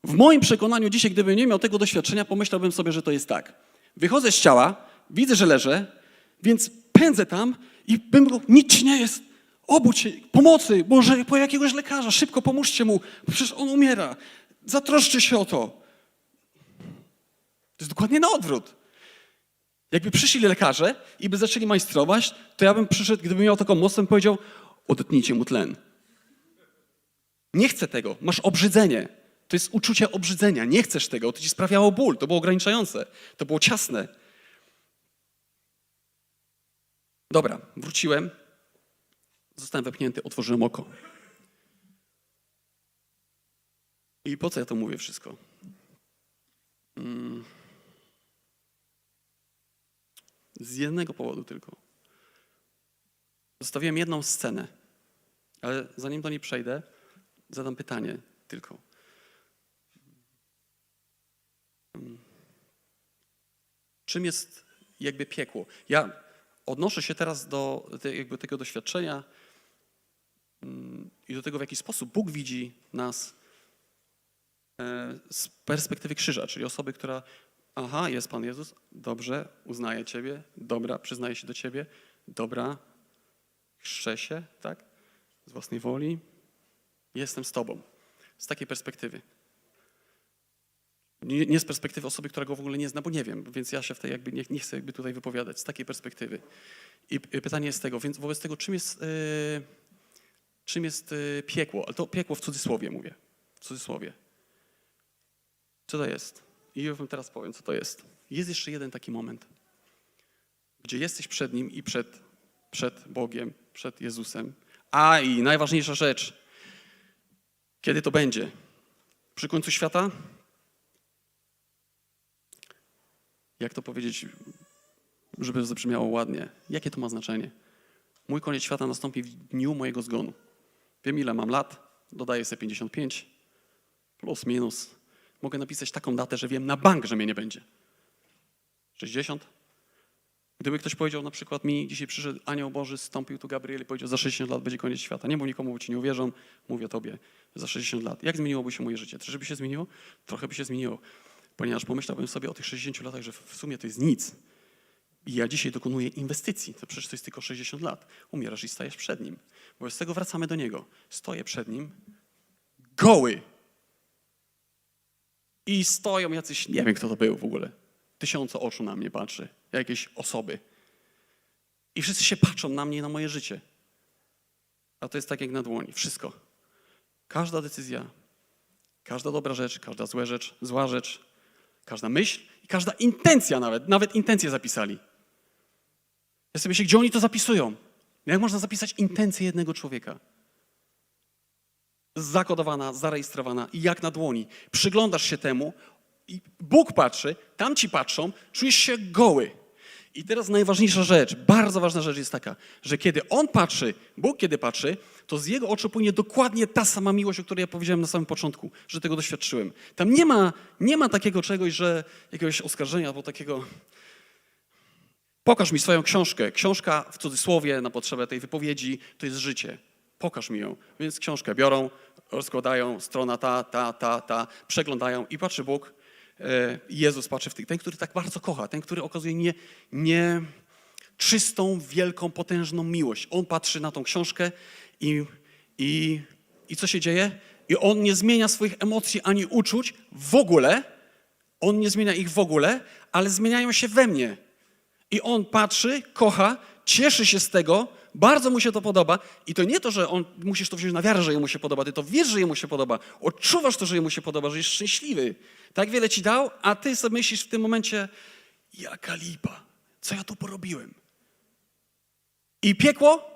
W moim przekonaniu dzisiaj, gdybym nie miał tego doświadczenia, pomyślałbym sobie, że to jest tak. Wychodzę z ciała, widzę, że leżę, więc pędzę tam i bym go, nic ci nie jest, obudź się, pomocy, Boże, po jakiegoś lekarza, szybko pomóżcie mu, przecież on umiera, zatroszczcie się o to. To jest dokładnie na odwrót. Jakby przyszli lekarze i by zaczęli majstrować, to ja bym przyszedł, gdybym miał taką moc, bym powiedział, odetnijcie mu tlen. Nie chcę tego, masz obrzydzenie. To jest uczucie obrzydzenia. Nie chcesz tego, to ci sprawiało ból, to było ograniczające, to było ciasne. Dobra, wróciłem, zostałem wepchnięty, otworzyłem oko. I po co ja to mówię wszystko? Z jednego powodu tylko. Zostawiłem jedną scenę, ale zanim do niej przejdę, zadam pytanie tylko. Czym jest jakby piekło? Ja odnoszę się teraz do jakby tego doświadczenia i do tego, w jaki sposób Bóg widzi nas z perspektywy krzyża, czyli osoby, która jest Pan Jezus, dobrze, uznaję Ciebie, dobra, przyznaję się do Ciebie, dobra, chrzczę się, tak, z własnej woli, jestem z Tobą. Z takiej perspektywy. Nie z perspektywy osoby, która go w ogóle nie zna, bo nie wiem, więc ja się w tej jakby nie chcę jakby tutaj wypowiadać, z takiej perspektywy. I pytanie jest tego, więc wobec tego, czym jest piekło? Ale to piekło w cudzysłowie mówię, w cudzysłowie. Co to jest? I ja wam teraz powiem, co to jest. Jest jeszcze jeden taki moment, gdzie jesteś przed Nim i przed Bogiem, przed Jezusem. I najważniejsza rzecz, kiedy to będzie? Przy końcu świata? Jak to powiedzieć, żeby zabrzmiało ładnie? Jakie to ma znaczenie? Mój koniec świata nastąpi w dniu mojego zgonu. Wiem, ile mam lat, dodaję sobie 55, plus, minus. Mogę napisać taką datę, że wiem na bank, że mnie nie będzie. 60? Gdyby ktoś powiedział na przykład mi, dzisiaj przyszedł anioł Boży, zstąpił tu Gabriel i powiedział, za 60 lat będzie koniec świata. Nie mów nikomu, bo ci nie uwierzą, mówię tobie, za 60 lat. Jak zmieniłoby się moje życie? Czy by się zmieniło? Trochę by się zmieniło, ponieważ pomyślałbym sobie o tych 60 latach, że w sumie to jest nic. I ja dzisiaj dokonuję inwestycji, to przecież to jest tylko 60 lat. Umierasz i stajesz przed Nim. Wobec tego wracamy do Niego. Stoję przed Nim, goły. I stoją jacyś, nie wiem kto to był w ogóle. tysiące oczu na mnie patrzy, jakieś osoby. I wszyscy się patrzą na mnie i na moje życie. A to jest tak jak na dłoni. Wszystko. Każda decyzja, każda dobra rzecz, każda zła rzecz, każda myśl i każda intencja nawet intencje zapisali. Ja sobie myślę, gdzie oni to zapisują? Jak można zapisać intencję jednego człowieka? Zakodowana, zarejestrowana i jak na dłoni. Przyglądasz się temu i Bóg patrzy, tamci patrzą, czujesz się goły. I teraz najważniejsza rzecz, bardzo ważna rzecz jest taka, że kiedy On patrzy, Bóg kiedy patrzy, to z Jego oczu płynie dokładnie ta sama miłość, o której ja powiedziałem na samym początku, że tego doświadczyłem. Tam nie ma takiego czegoś, że jakiegoś oskarżenia albo takiego... Pokaż mi swoją książkę. Książka w cudzysłowie na potrzebę tej wypowiedzi to jest życie. Pokaż mi ją. Więc książkę biorą, rozkładają, strona ta, przeglądają i patrzy Bóg. Jezus patrzy w ten, który tak bardzo kocha, ten, który okazuje nie czystą, wielką, potężną miłość. On patrzy na tą książkę i co się dzieje? I On nie zmienia swoich emocji ani uczuć w ogóle. On nie zmienia ich w ogóle, ale zmieniają się we mnie. I On patrzy, kocha, cieszy się z tego, bardzo mu się to podoba. I to nie to, że musisz to wziąć na wiarę, że jemu się podoba. Ty to wiesz, że jemu się podoba. Odczuwasz to, że jemu się podoba, że jest szczęśliwy. Tak wiele ci dał, a ty sobie myślisz w tym momencie, jaka lipa, co ja tu porobiłem. I piekło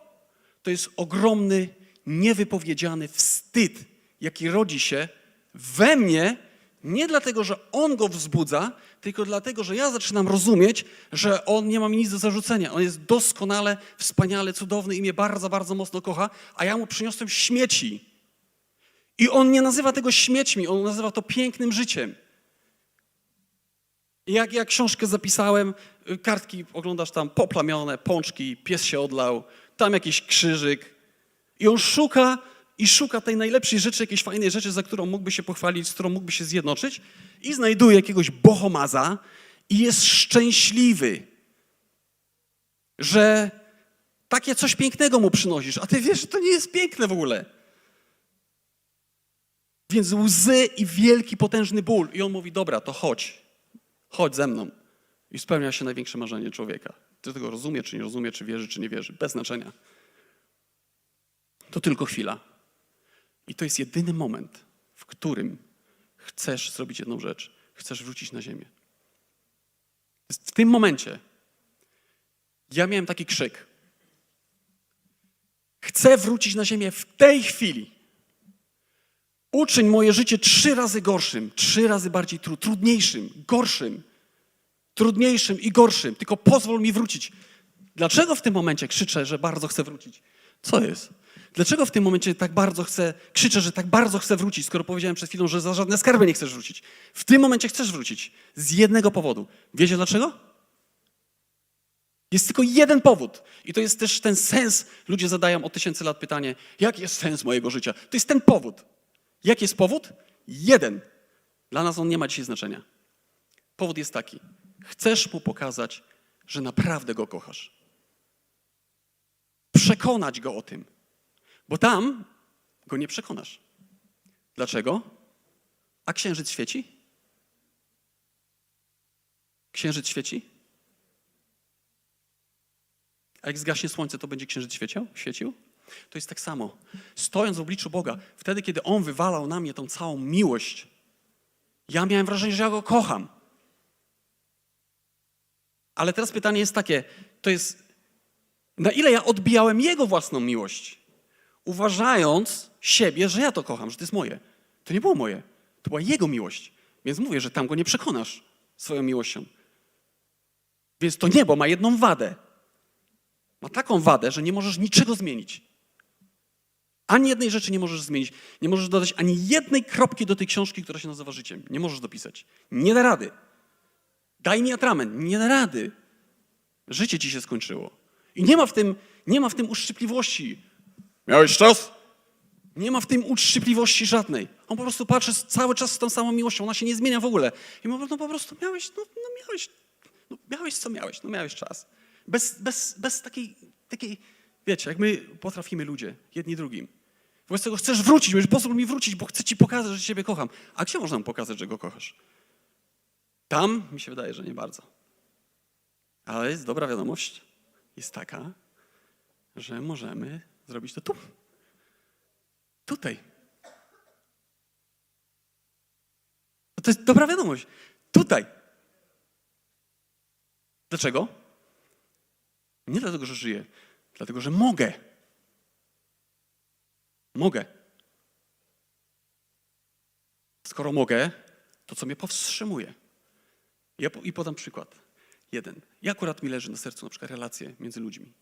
to jest ogromny, niewypowiedziany wstyd, jaki rodzi się we mnie, nie dlatego, że On go wzbudza, tylko dlatego, że ja zaczynam rozumieć, że On nie ma mi nic do zarzucenia. On jest doskonale, wspaniale, cudowny i mnie bardzo, bardzo mocno kocha, a ja mu przyniosłem śmieci. I On nie nazywa tego śmiećmi, On nazywa to pięknym życiem. I jak ja książkę zapisałem, kartki oglądasz tam poplamione, pączki, pies się odlał, tam jakiś krzyżyk. I on szuka tej najlepszej rzeczy, jakiejś fajnej rzeczy, za którą mógłby się pochwalić, z którą mógłby się zjednoczyć i znajduje jakiegoś bohomaza i jest szczęśliwy, że takie coś pięknego mu przynosisz, a ty wiesz, że to nie jest piękne w ogóle. Więc łzy i wielki, potężny ból. I on mówi, dobra, to chodź ze mną. I spełnia się największe marzenie człowieka. Ty tego rozumie, czy nie rozumie, czy wierzy, czy nie wierzy. Bez znaczenia. To tylko chwila. I to jest jedyny moment, w którym chcesz zrobić jedną rzecz. Chcesz wrócić na ziemię. W tym momencie ja miałem taki krzyk. Chcę wrócić na ziemię w tej chwili. Uczyń moje życie 3 razy gorszym, 3 razy bardziej trudniejszym, gorszym, trudniejszym i gorszym. Tylko pozwól mi wrócić. Dlaczego w tym momencie krzyczę, że bardzo chcę wrócić? Co jest? Dlaczego w tym momencie krzyczę, że tak bardzo chcę wrócić, skoro powiedziałem przed chwilą, że za żadne skarby nie chcesz wrócić? W tym momencie chcesz wrócić. Z jednego powodu. Wiecie dlaczego? Jest tylko jeden powód. I to jest też ten sens. Ludzie zadają od 1000 lat pytanie, jaki jest sens mojego życia? To jest ten powód. Jaki jest powód? Jeden. Dla nas on nie ma dzisiaj znaczenia. Powód jest taki. Chcesz mu pokazać, że naprawdę go kochasz. Przekonać go o tym. Bo tam go nie przekonasz. Dlaczego? A księżyc świeci? Księżyc świeci? A jak zgaśnie słońce, to będzie księżyc świecił? To jest tak samo. Stojąc w obliczu Boga, wtedy, kiedy On wywalał na mnie tą całą miłość, ja miałem wrażenie, że ja Go kocham. Ale teraz pytanie jest takie, to jest, na ile ja odbijałem Jego własną miłość, uważając siebie, że ja to kocham, że to jest moje. To nie było moje, to była Jego miłość. Więc mówię, że tam Go nie przekonasz swoją miłością. Więc to niebo ma jedną wadę. Ma taką wadę, że nie możesz niczego zmienić. Ani jednej rzeczy nie możesz zmienić. Nie możesz dodać ani jednej kropki do tej książki, która się nazywa życiem. Nie możesz dopisać. Nie da rady. Daj mi atrament. Nie da rady. Życie ci się skończyło. I nie ma w tym uszczypliwości. Miałeś czas? Nie ma w tym uczczypliwości żadnej. On po prostu patrzy cały czas z tą samą miłością. Ona się nie zmienia w ogóle. I mówi, no po prostu miałeś co miałeś. No miałeś czas. Bez takiej, wiecie, jak my potrafimy ludzie, jedni drugim. Wobec tego chcesz wrócić, mówisz, pozwól mi wrócić, bo chcę ci pokazać, że ciebie kocham. A gdzie można mu pokazać, że go kochasz? Tam mi się wydaje, że nie bardzo. Ale jest dobra wiadomość, jest taka, że możemy zrobić to tu. Tutaj. To jest dobra wiadomość. Tutaj. Dlaczego? Nie dlatego, że żyję, dlatego, że mogę. Mogę. Skoro mogę, to co mnie powstrzymuje? I podam przykład. Jeden. I akurat mi leży na sercu na przykład relacje między ludźmi.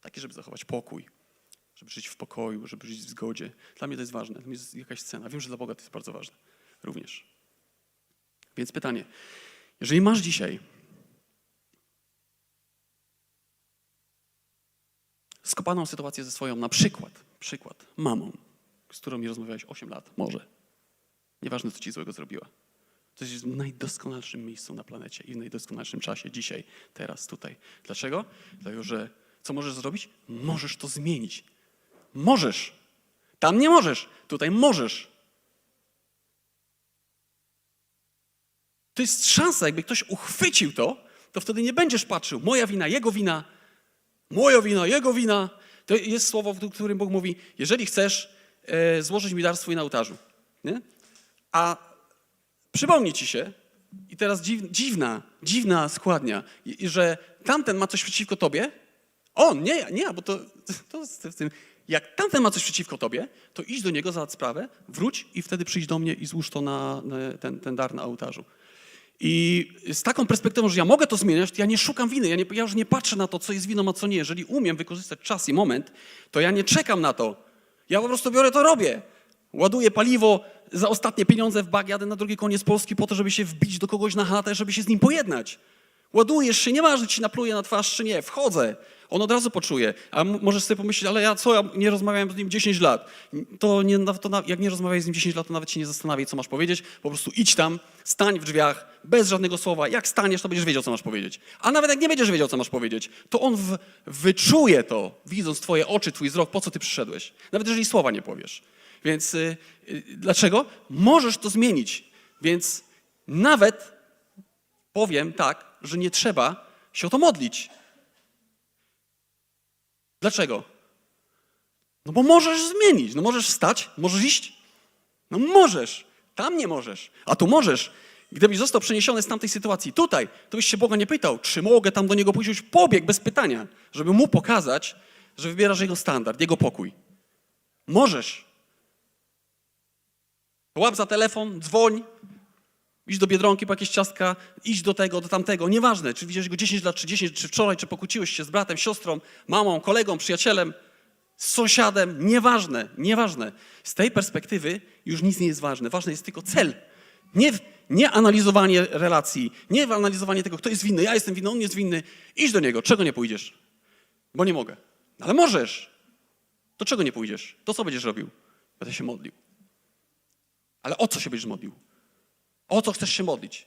Takie, żeby zachować pokój, żeby żyć w pokoju, żeby żyć w zgodzie. Dla mnie to jest ważne. Dla mnie jest jakaś cena. Wiem, że dla Boga to jest bardzo ważne również. Więc pytanie. Jeżeli masz dzisiaj skopaną sytuację ze swoją, na przykład mamą, z którą nie rozmawiałeś 8 lat, może. Nieważne, co ci złego zrobiła. To jest w najdoskonalszym miejscu na planecie i w najdoskonalszym czasie, dzisiaj, teraz, tutaj. Dlaczego? Dlatego, że co możesz zrobić? Możesz to zmienić. Możesz. Tam nie możesz, tutaj możesz. To jest szansa, jakby ktoś uchwycił to wtedy nie będziesz patrzył. Moja wina, jego wina, moja wina, jego wina. To jest słowo, w którym Bóg mówi, jeżeli chcesz złożyć mi dar swój na ołtarzu. Nie? A przypomni ci się, i teraz dziwna składnia, że tamten ma coś przeciwko tobie, on, nie, bo to z tym, jak tamten ma coś przeciwko tobie, to idź do niego, załatw sprawę, wróć i wtedy przyjdź do mnie i złóż to na ten dar na ołtarzu. I z taką perspektywą, że ja mogę to zmieniać, to ja nie szukam winy, ja już nie patrzę na to, co jest winą, a co nie. Jeżeli umiem wykorzystać czas i moment, to ja nie czekam na to. Ja po prostu biorę to, robię. Ładuję paliwo za ostatnie pieniądze w bak, jadę na drugi koniec Polski po to, żeby się wbić do kogoś na chatę, żeby się z nim pojednać. Ładujesz się, nieważne, ci napluje na twarz czy nie, wchodzę. On od razu poczuje. A możesz sobie pomyśleć, ale ja nie rozmawiałem z nim 10 lat. Jak nie rozmawiałeś z nim 10 lat, to nawet się nie zastanawiaj, co masz powiedzieć. Po prostu idź tam, stań w drzwiach, bez żadnego słowa. Jak staniesz, to będziesz wiedział, co masz powiedzieć. A nawet jak nie będziesz wiedział, co masz powiedzieć, to on wyczuje to, widząc twoje oczy, twój wzrok, po co ty przyszedłeś. Nawet jeżeli słowa nie powiesz. Więc dlaczego? Możesz to zmienić. Więc nawet powiem tak, że nie trzeba się o to modlić. Dlaczego? No bo możesz zmienić. No możesz wstać, możesz iść. No możesz. Tam nie możesz. A tu możesz. Gdybyś został przeniesiony z tamtej sytuacji tutaj, to byś się Boga nie pytał, czy mogę tam do Niego pójść, już pobiegł bez pytania, żeby Mu pokazać, że wybierasz Jego standard, Jego pokój. Możesz. Łap za telefon, dzwoń, idź do Biedronki po jakieś ciastka, idź do tego, do tamtego. Nieważne, czy widziałeś go 10 lat, czy 10, czy wczoraj, czy pokłóciłeś się z bratem, siostrą, mamą, kolegą, przyjacielem, z sąsiadem. Nieważne. Z tej perspektywy już nic nie jest ważne. Ważny jest tylko cel. Nie analizowanie relacji, nie analizowanie tego, kto jest winny, ja jestem winny, on jest winny. Idź do niego. Czego nie pójdziesz? Bo nie mogę. Ale możesz. To czego nie pójdziesz? To co będziesz robił? Będę się modlił. Ale o co się będziesz modlił? O co chcesz się modlić?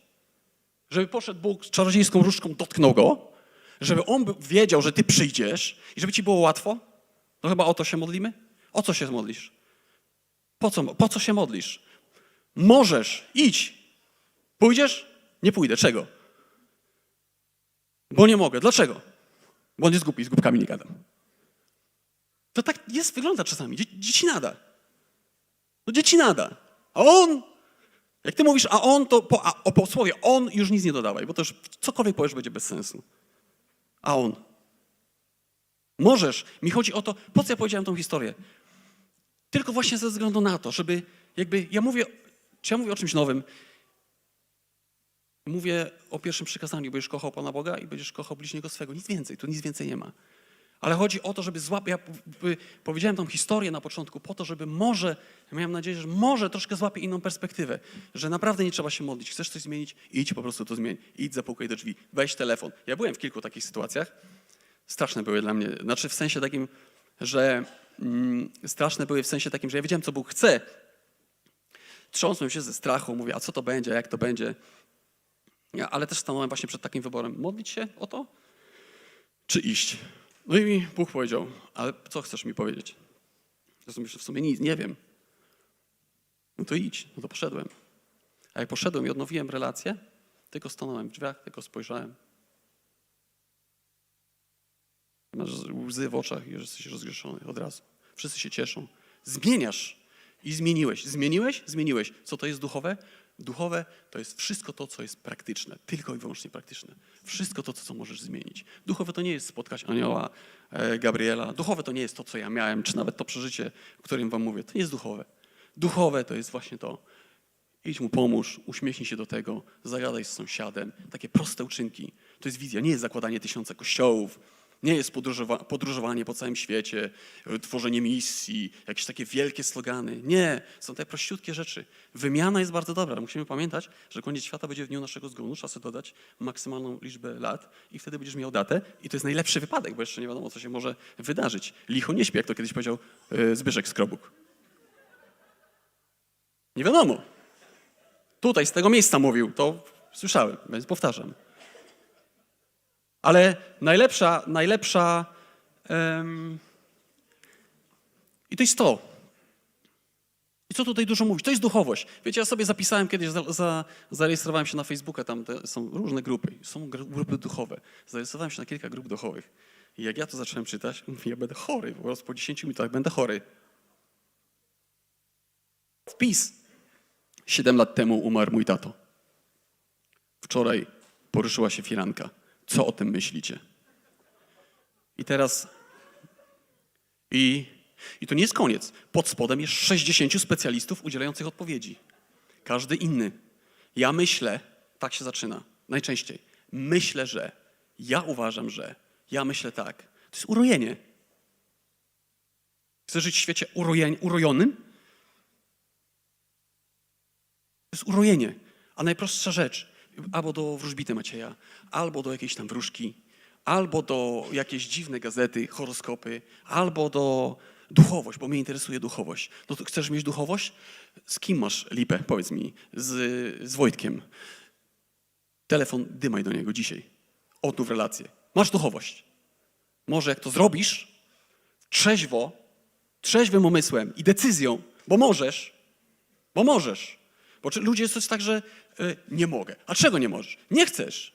Żeby poszedł Bóg z czarodziejską różdżką, dotknął go, żeby on wiedział, że ty przyjdziesz i żeby ci było łatwo? No chyba o to się modlimy? O co się modlisz? Po co się modlisz? Możesz, idź. Pójdziesz? Nie pójdę. Czego? Bo nie mogę. Dlaczego? Bo on jest głupi, z głupkami nie gadam. To tak wygląda czasami. Dzieci nada. No dzieci nada. A on, jak ty mówisz, a on, to po słowie on już nic nie dodawaj, bo to już cokolwiek powiesz będzie bez sensu. A on. Możesz. Mi chodzi o to, po co ja powiedziałem tą historię? Tylko właśnie ze względu na to, żeby ja mówię o czymś nowym. Mówię o pierwszym przykazaniu, będziesz kochał Pana Boga i będziesz kochał bliźniego swego. Nic więcej, tu nic więcej nie ma. Ale chodzi o to, żeby ja powiedziałem tą historię na początku po to, żeby miałem nadzieję, że może troszkę złapię inną perspektywę, że naprawdę nie trzeba się modlić. Chcesz coś zmienić? Idź po prostu to zmień. Idź, zapukaj do drzwi, weź telefon. Ja byłem w kilku takich sytuacjach. Straszne były dla mnie. Znaczy w sensie takim, że ja wiedziałem, co Bóg chce. Trząsłem się ze strachu, mówię, a co to będzie, jak to będzie. Ale też stanąłem właśnie przed takim wyborem. Modlić się o to, czy iść? No i mi Bóg powiedział, ale co chcesz mi powiedzieć? Ja sobie myślę, w sumie nic, nie wiem. No to idź. No to poszedłem. A jak poszedłem i odnowiłem relację, Tylko stanąłem w drzwiach, tylko spojrzałem. Masz łzy w oczach i już jesteś rozgrzeszony od razu. Wszyscy się cieszą. Zmieniasz i zmieniłeś. Zmieniłeś? Zmieniłeś. Co to jest duchowe? Duchowe to jest wszystko to, co jest praktyczne. Tylko i wyłącznie praktyczne. Wszystko to, co możesz zmienić. Duchowe to nie jest spotkać anioła Gabriela. Duchowe to nie jest to, co ja miałem, czy nawet to przeżycie, o którym wam mówię. To nie jest duchowe. Duchowe to jest właśnie to. Idź mu pomóż, uśmiechnij się do tego, zagadaj z sąsiadem. Takie proste uczynki. To jest wizja, nie jest zakładanie 1000 kościołów, nie jest podróżowanie po całym świecie, tworzenie misji, jakieś takie wielkie slogany. Nie, są te prościutkie rzeczy. Wymiana jest bardzo dobra. Musimy pamiętać, że koniec świata będzie w dniu naszego zgonu. Trzeba sobie dodać maksymalną liczbę lat i wtedy będziesz miał datę. I to jest najlepszy wypadek, bo jeszcze nie wiadomo, co się może wydarzyć. Licho nie śpi, jak to kiedyś powiedział Zbyszek Skrobuk. Nie wiadomo. Tutaj z tego miejsca mówił, to słyszałem, więc powtarzam. Ale najlepsza i to jest to. I co tutaj dużo mówić? To jest duchowość. Wiecie, ja sobie zapisałem kiedyś, zarejestrowałem się na Facebooka, tam są różne grupy, są grupy duchowe. Zarejestrowałem się na kilka grup duchowych. I jak ja to zacząłem czytać, mówię, ja będę chory, po prostu po 10 minutach będę chory. Wpis. 7 lat temu umarł mój tato. Wczoraj poruszyła się firanka. Co o tym myślicie? I teraz... I to nie jest koniec. Pod spodem jest 60 specjalistów udzielających odpowiedzi. Każdy inny. Ja myślę, tak się zaczyna, najczęściej. Myślę, że, ja uważam, że, ja myślę tak. To jest urojenie. Chcesz żyć w świecie urojonym? To jest urojenie. A najprostsza rzecz, albo do wróżbity Macieja, albo do jakiejś tam wróżki, albo do jakiejś dziwnej gazety, horoskopy, albo do duchowość, bo mnie interesuje duchowość. No to chcesz mieć duchowość? Z kim masz lipę? Powiedz mi. Z Wojtkiem. Telefon, dymaj do niego dzisiaj. Odnów relację. Masz duchowość. Może jak to zrobisz, trzeźwym umysłem i decyzją, bo możesz. Bo ludzie jest tak, że nie mogę. A czego nie możesz? Nie chcesz.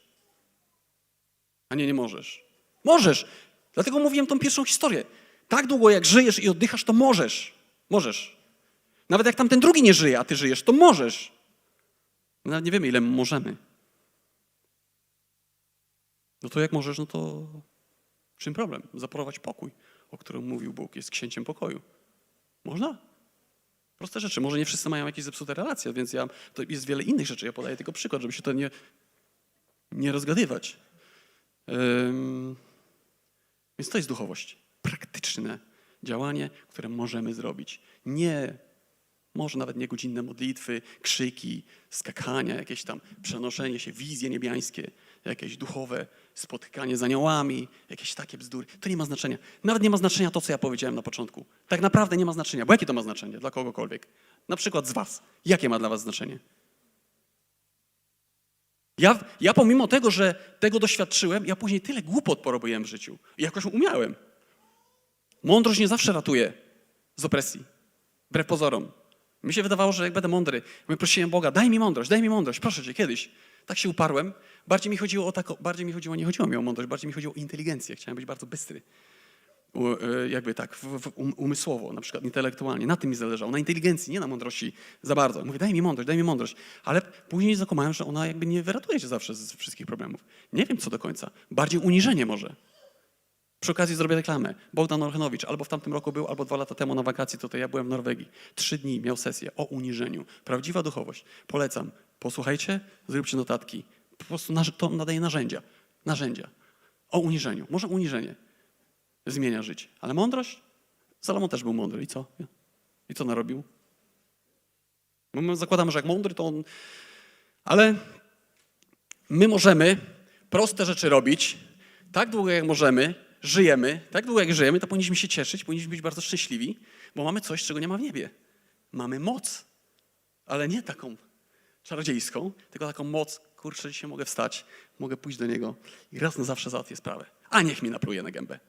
A nie możesz. Możesz. Dlatego mówiłem tą pierwszą historię. Tak długo jak żyjesz i oddychasz, to możesz. Możesz. Nawet jak tamten drugi nie żyje, a ty żyjesz, to możesz. My nawet nie wiemy, ile możemy. No to jak możesz, no to czym problem? Zaprowadź pokój, o którym mówił Bóg. Jest księciem pokoju. Można? Proste rzeczy. Może nie wszyscy mają jakieś zepsute relacje, więc to jest wiele innych rzeczy. Ja podaję tylko przykład, żeby się to nie rozgadywać. Więc to jest duchowość. Praktyczne działanie, które możemy zrobić. Może nawet nie godzinne modlitwy, krzyki, skakania, jakieś tam przenoszenie się, wizje niebiańskie, jakieś duchowe spotykanie z aniołami, jakieś takie bzdury. To nie ma znaczenia. Nawet nie ma znaczenia to, co ja powiedziałem na początku. Tak naprawdę nie ma znaczenia. Bo jakie to ma znaczenie dla kogokolwiek? Na przykład z was. Jakie ma dla was znaczenie? Ja pomimo tego, że tego doświadczyłem, ja później tyle głupot porobiłem w życiu. I jakoś umiałem. Mądrość nie zawsze ratuje z opresji. Wbrew pozorom. Mi się wydawało, że jak będę mądry, prosiłem Boga, daj mi mądrość, proszę cię, kiedyś. Tak się uparłem. Nie chodziło mi o mądrość, bardziej mi chodziło o inteligencję. Chciałem być bardzo bystry. Jakby tak, umysłowo, na przykład intelektualnie. Na tym mi zależało, na inteligencji, nie na mądrości za bardzo. Mówię, daj mi mądrość. Ale później zakumałem, że ona jakby nie wyratuje cię zawsze z wszystkich problemów. Nie wiem co do końca. Bardziej uniżenie może. Przy okazji zrobię reklamę. Bogdan Olchenowicz albo w tamtym roku był, albo 2 lata temu na wakacji tutaj. Ja byłem w Norwegii. 3 dni miał sesję o uniżeniu. Prawdziwa duchowość. Polecam. Posłuchajcie, zróbcie notatki. Po prostu to nadaje narzędzia. O uniżeniu. Może uniżenie zmienia życie. Ale mądrość? Salomon też był mądry. I co narobił? Bo my zakładamy, że jak mądry, to on... Ale my możemy proste rzeczy robić tak długo, jak możemy, żyjemy, tak długo jak żyjemy, to powinniśmy się cieszyć, powinniśmy być bardzo szczęśliwi, bo mamy coś, czego nie ma w niebie. Mamy moc, ale nie taką czarodziejską, tylko taką moc, kurczę, dzisiaj mogę wstać, mogę pójść do Niego i raz na zawsze załatwię sprawę. A niech mi napluje na gębę.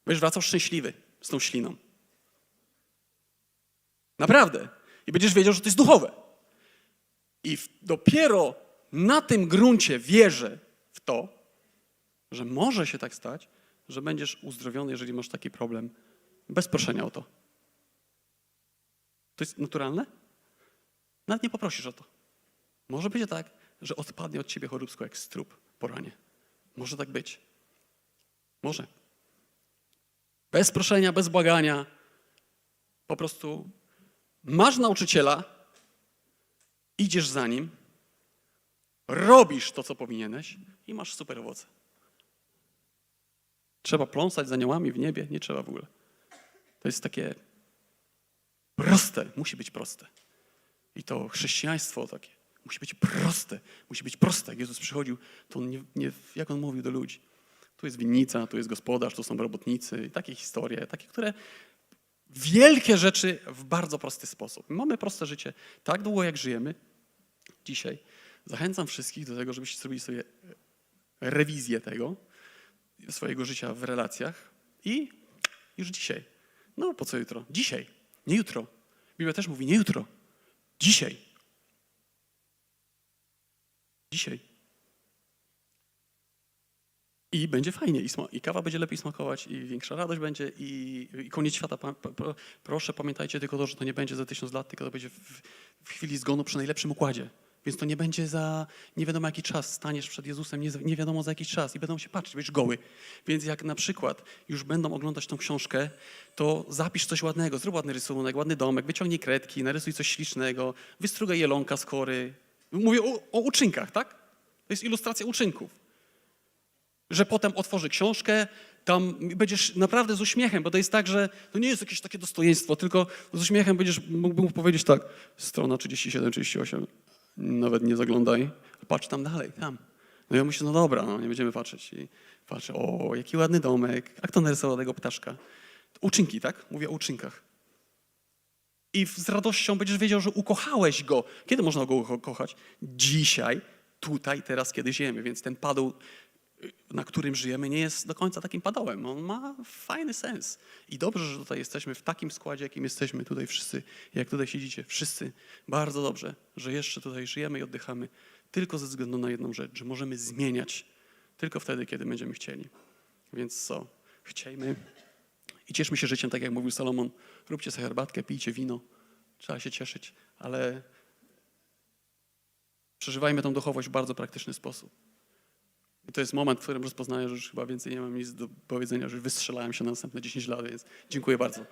Będziesz wracał szczęśliwy z tą śliną. Naprawdę. I będziesz wiedział, że to jest duchowe. I dopiero na tym gruncie wierzę w to, że może się tak stać, że będziesz uzdrowiony, jeżeli masz taki problem, bez proszenia o to. To jest naturalne? Nawet nie poprosisz o to. Może być tak, że odpadnie od ciebie choróbsko jak strób po ranie. Może tak być. Może. Bez proszenia, bez błagania. Po prostu masz nauczyciela, idziesz za nim, robisz to, co powinieneś i masz super owoce. Trzeba pląsać za aniołami w niebie? Nie trzeba w ogóle. To jest takie proste, musi być proste. I to chrześcijaństwo takie musi być proste. Musi być proste. Jak Jezus przychodził, to on jak on mówił do ludzi. Tu jest winnica, tu jest gospodarz, tu są robotnicy. I takie historie, takie, które wielkie rzeczy w bardzo prosty sposób. My mamy proste życie tak długo, jak żyjemy. Dzisiaj zachęcam wszystkich do tego, żebyście zrobili sobie rewizję tego, swojego życia w relacjach i już dzisiaj. No po co jutro? Dzisiaj, nie jutro. Biblia też mówi nie jutro. Dzisiaj. Dzisiaj. I będzie fajnie, i kawa będzie lepiej smakować, i większa radość będzie, i koniec świata. Proszę, pamiętajcie tylko to, że to nie będzie za 1000 lat, tylko to będzie w chwili zgonu przy najlepszym układzie. Więc to nie będzie za nie wiadomo jaki czas. Staniesz przed Jezusem nie wiadomo za jakiś czas i będą się patrzeć, będziesz goły. Więc jak na przykład już będą oglądać tą książkę, to zapisz coś ładnego, zrób ładny rysunek, ładny domek, wyciągnij kredki, narysuj coś ślicznego, wystrugaj jelonka z kory. Mówię o uczynkach, tak? To jest ilustracja uczynków. Że potem otworzy książkę, tam będziesz naprawdę z uśmiechem, bo to jest tak, że to nie jest jakieś takie dostojeństwo, tylko z uśmiechem będziesz mógł powiedzieć tak, strona 37, 38, nawet nie zaglądaj, patrz tam dalej, tam. No ja myślę, no dobra, no nie będziemy patrzeć. I patrzę, o, jaki ładny domek, jak to narysował tego ptaszka. Uczynki, tak? Mówię o uczynkach. I z radością będziesz wiedział, że ukochałeś go. Kiedy można go kochać? Dzisiaj, tutaj, teraz, kiedy żyjemy. Więc ten padł, na którym żyjemy, nie jest do końca takim padołem. On ma fajny sens. I dobrze, że tutaj jesteśmy w takim składzie, jakim jesteśmy tutaj wszyscy. Jak tutaj siedzicie, wszyscy. Bardzo dobrze, że jeszcze tutaj żyjemy i oddychamy. Tylko ze względu na jedną rzecz, że możemy zmieniać tylko wtedy, kiedy będziemy chcieli. Więc co? Chciejmy i cieszmy się życiem, tak jak mówił Salomon. Róbcie sobie herbatkę, pijcie wino. Trzeba się cieszyć, ale przeżywajmy tą duchowość w bardzo praktyczny sposób. I to jest moment, w którym rozpoznaję, że już chyba więcej nie mam nic do powiedzenia, że wystrzelałem się na następne 10 lat, więc dziękuję bardzo.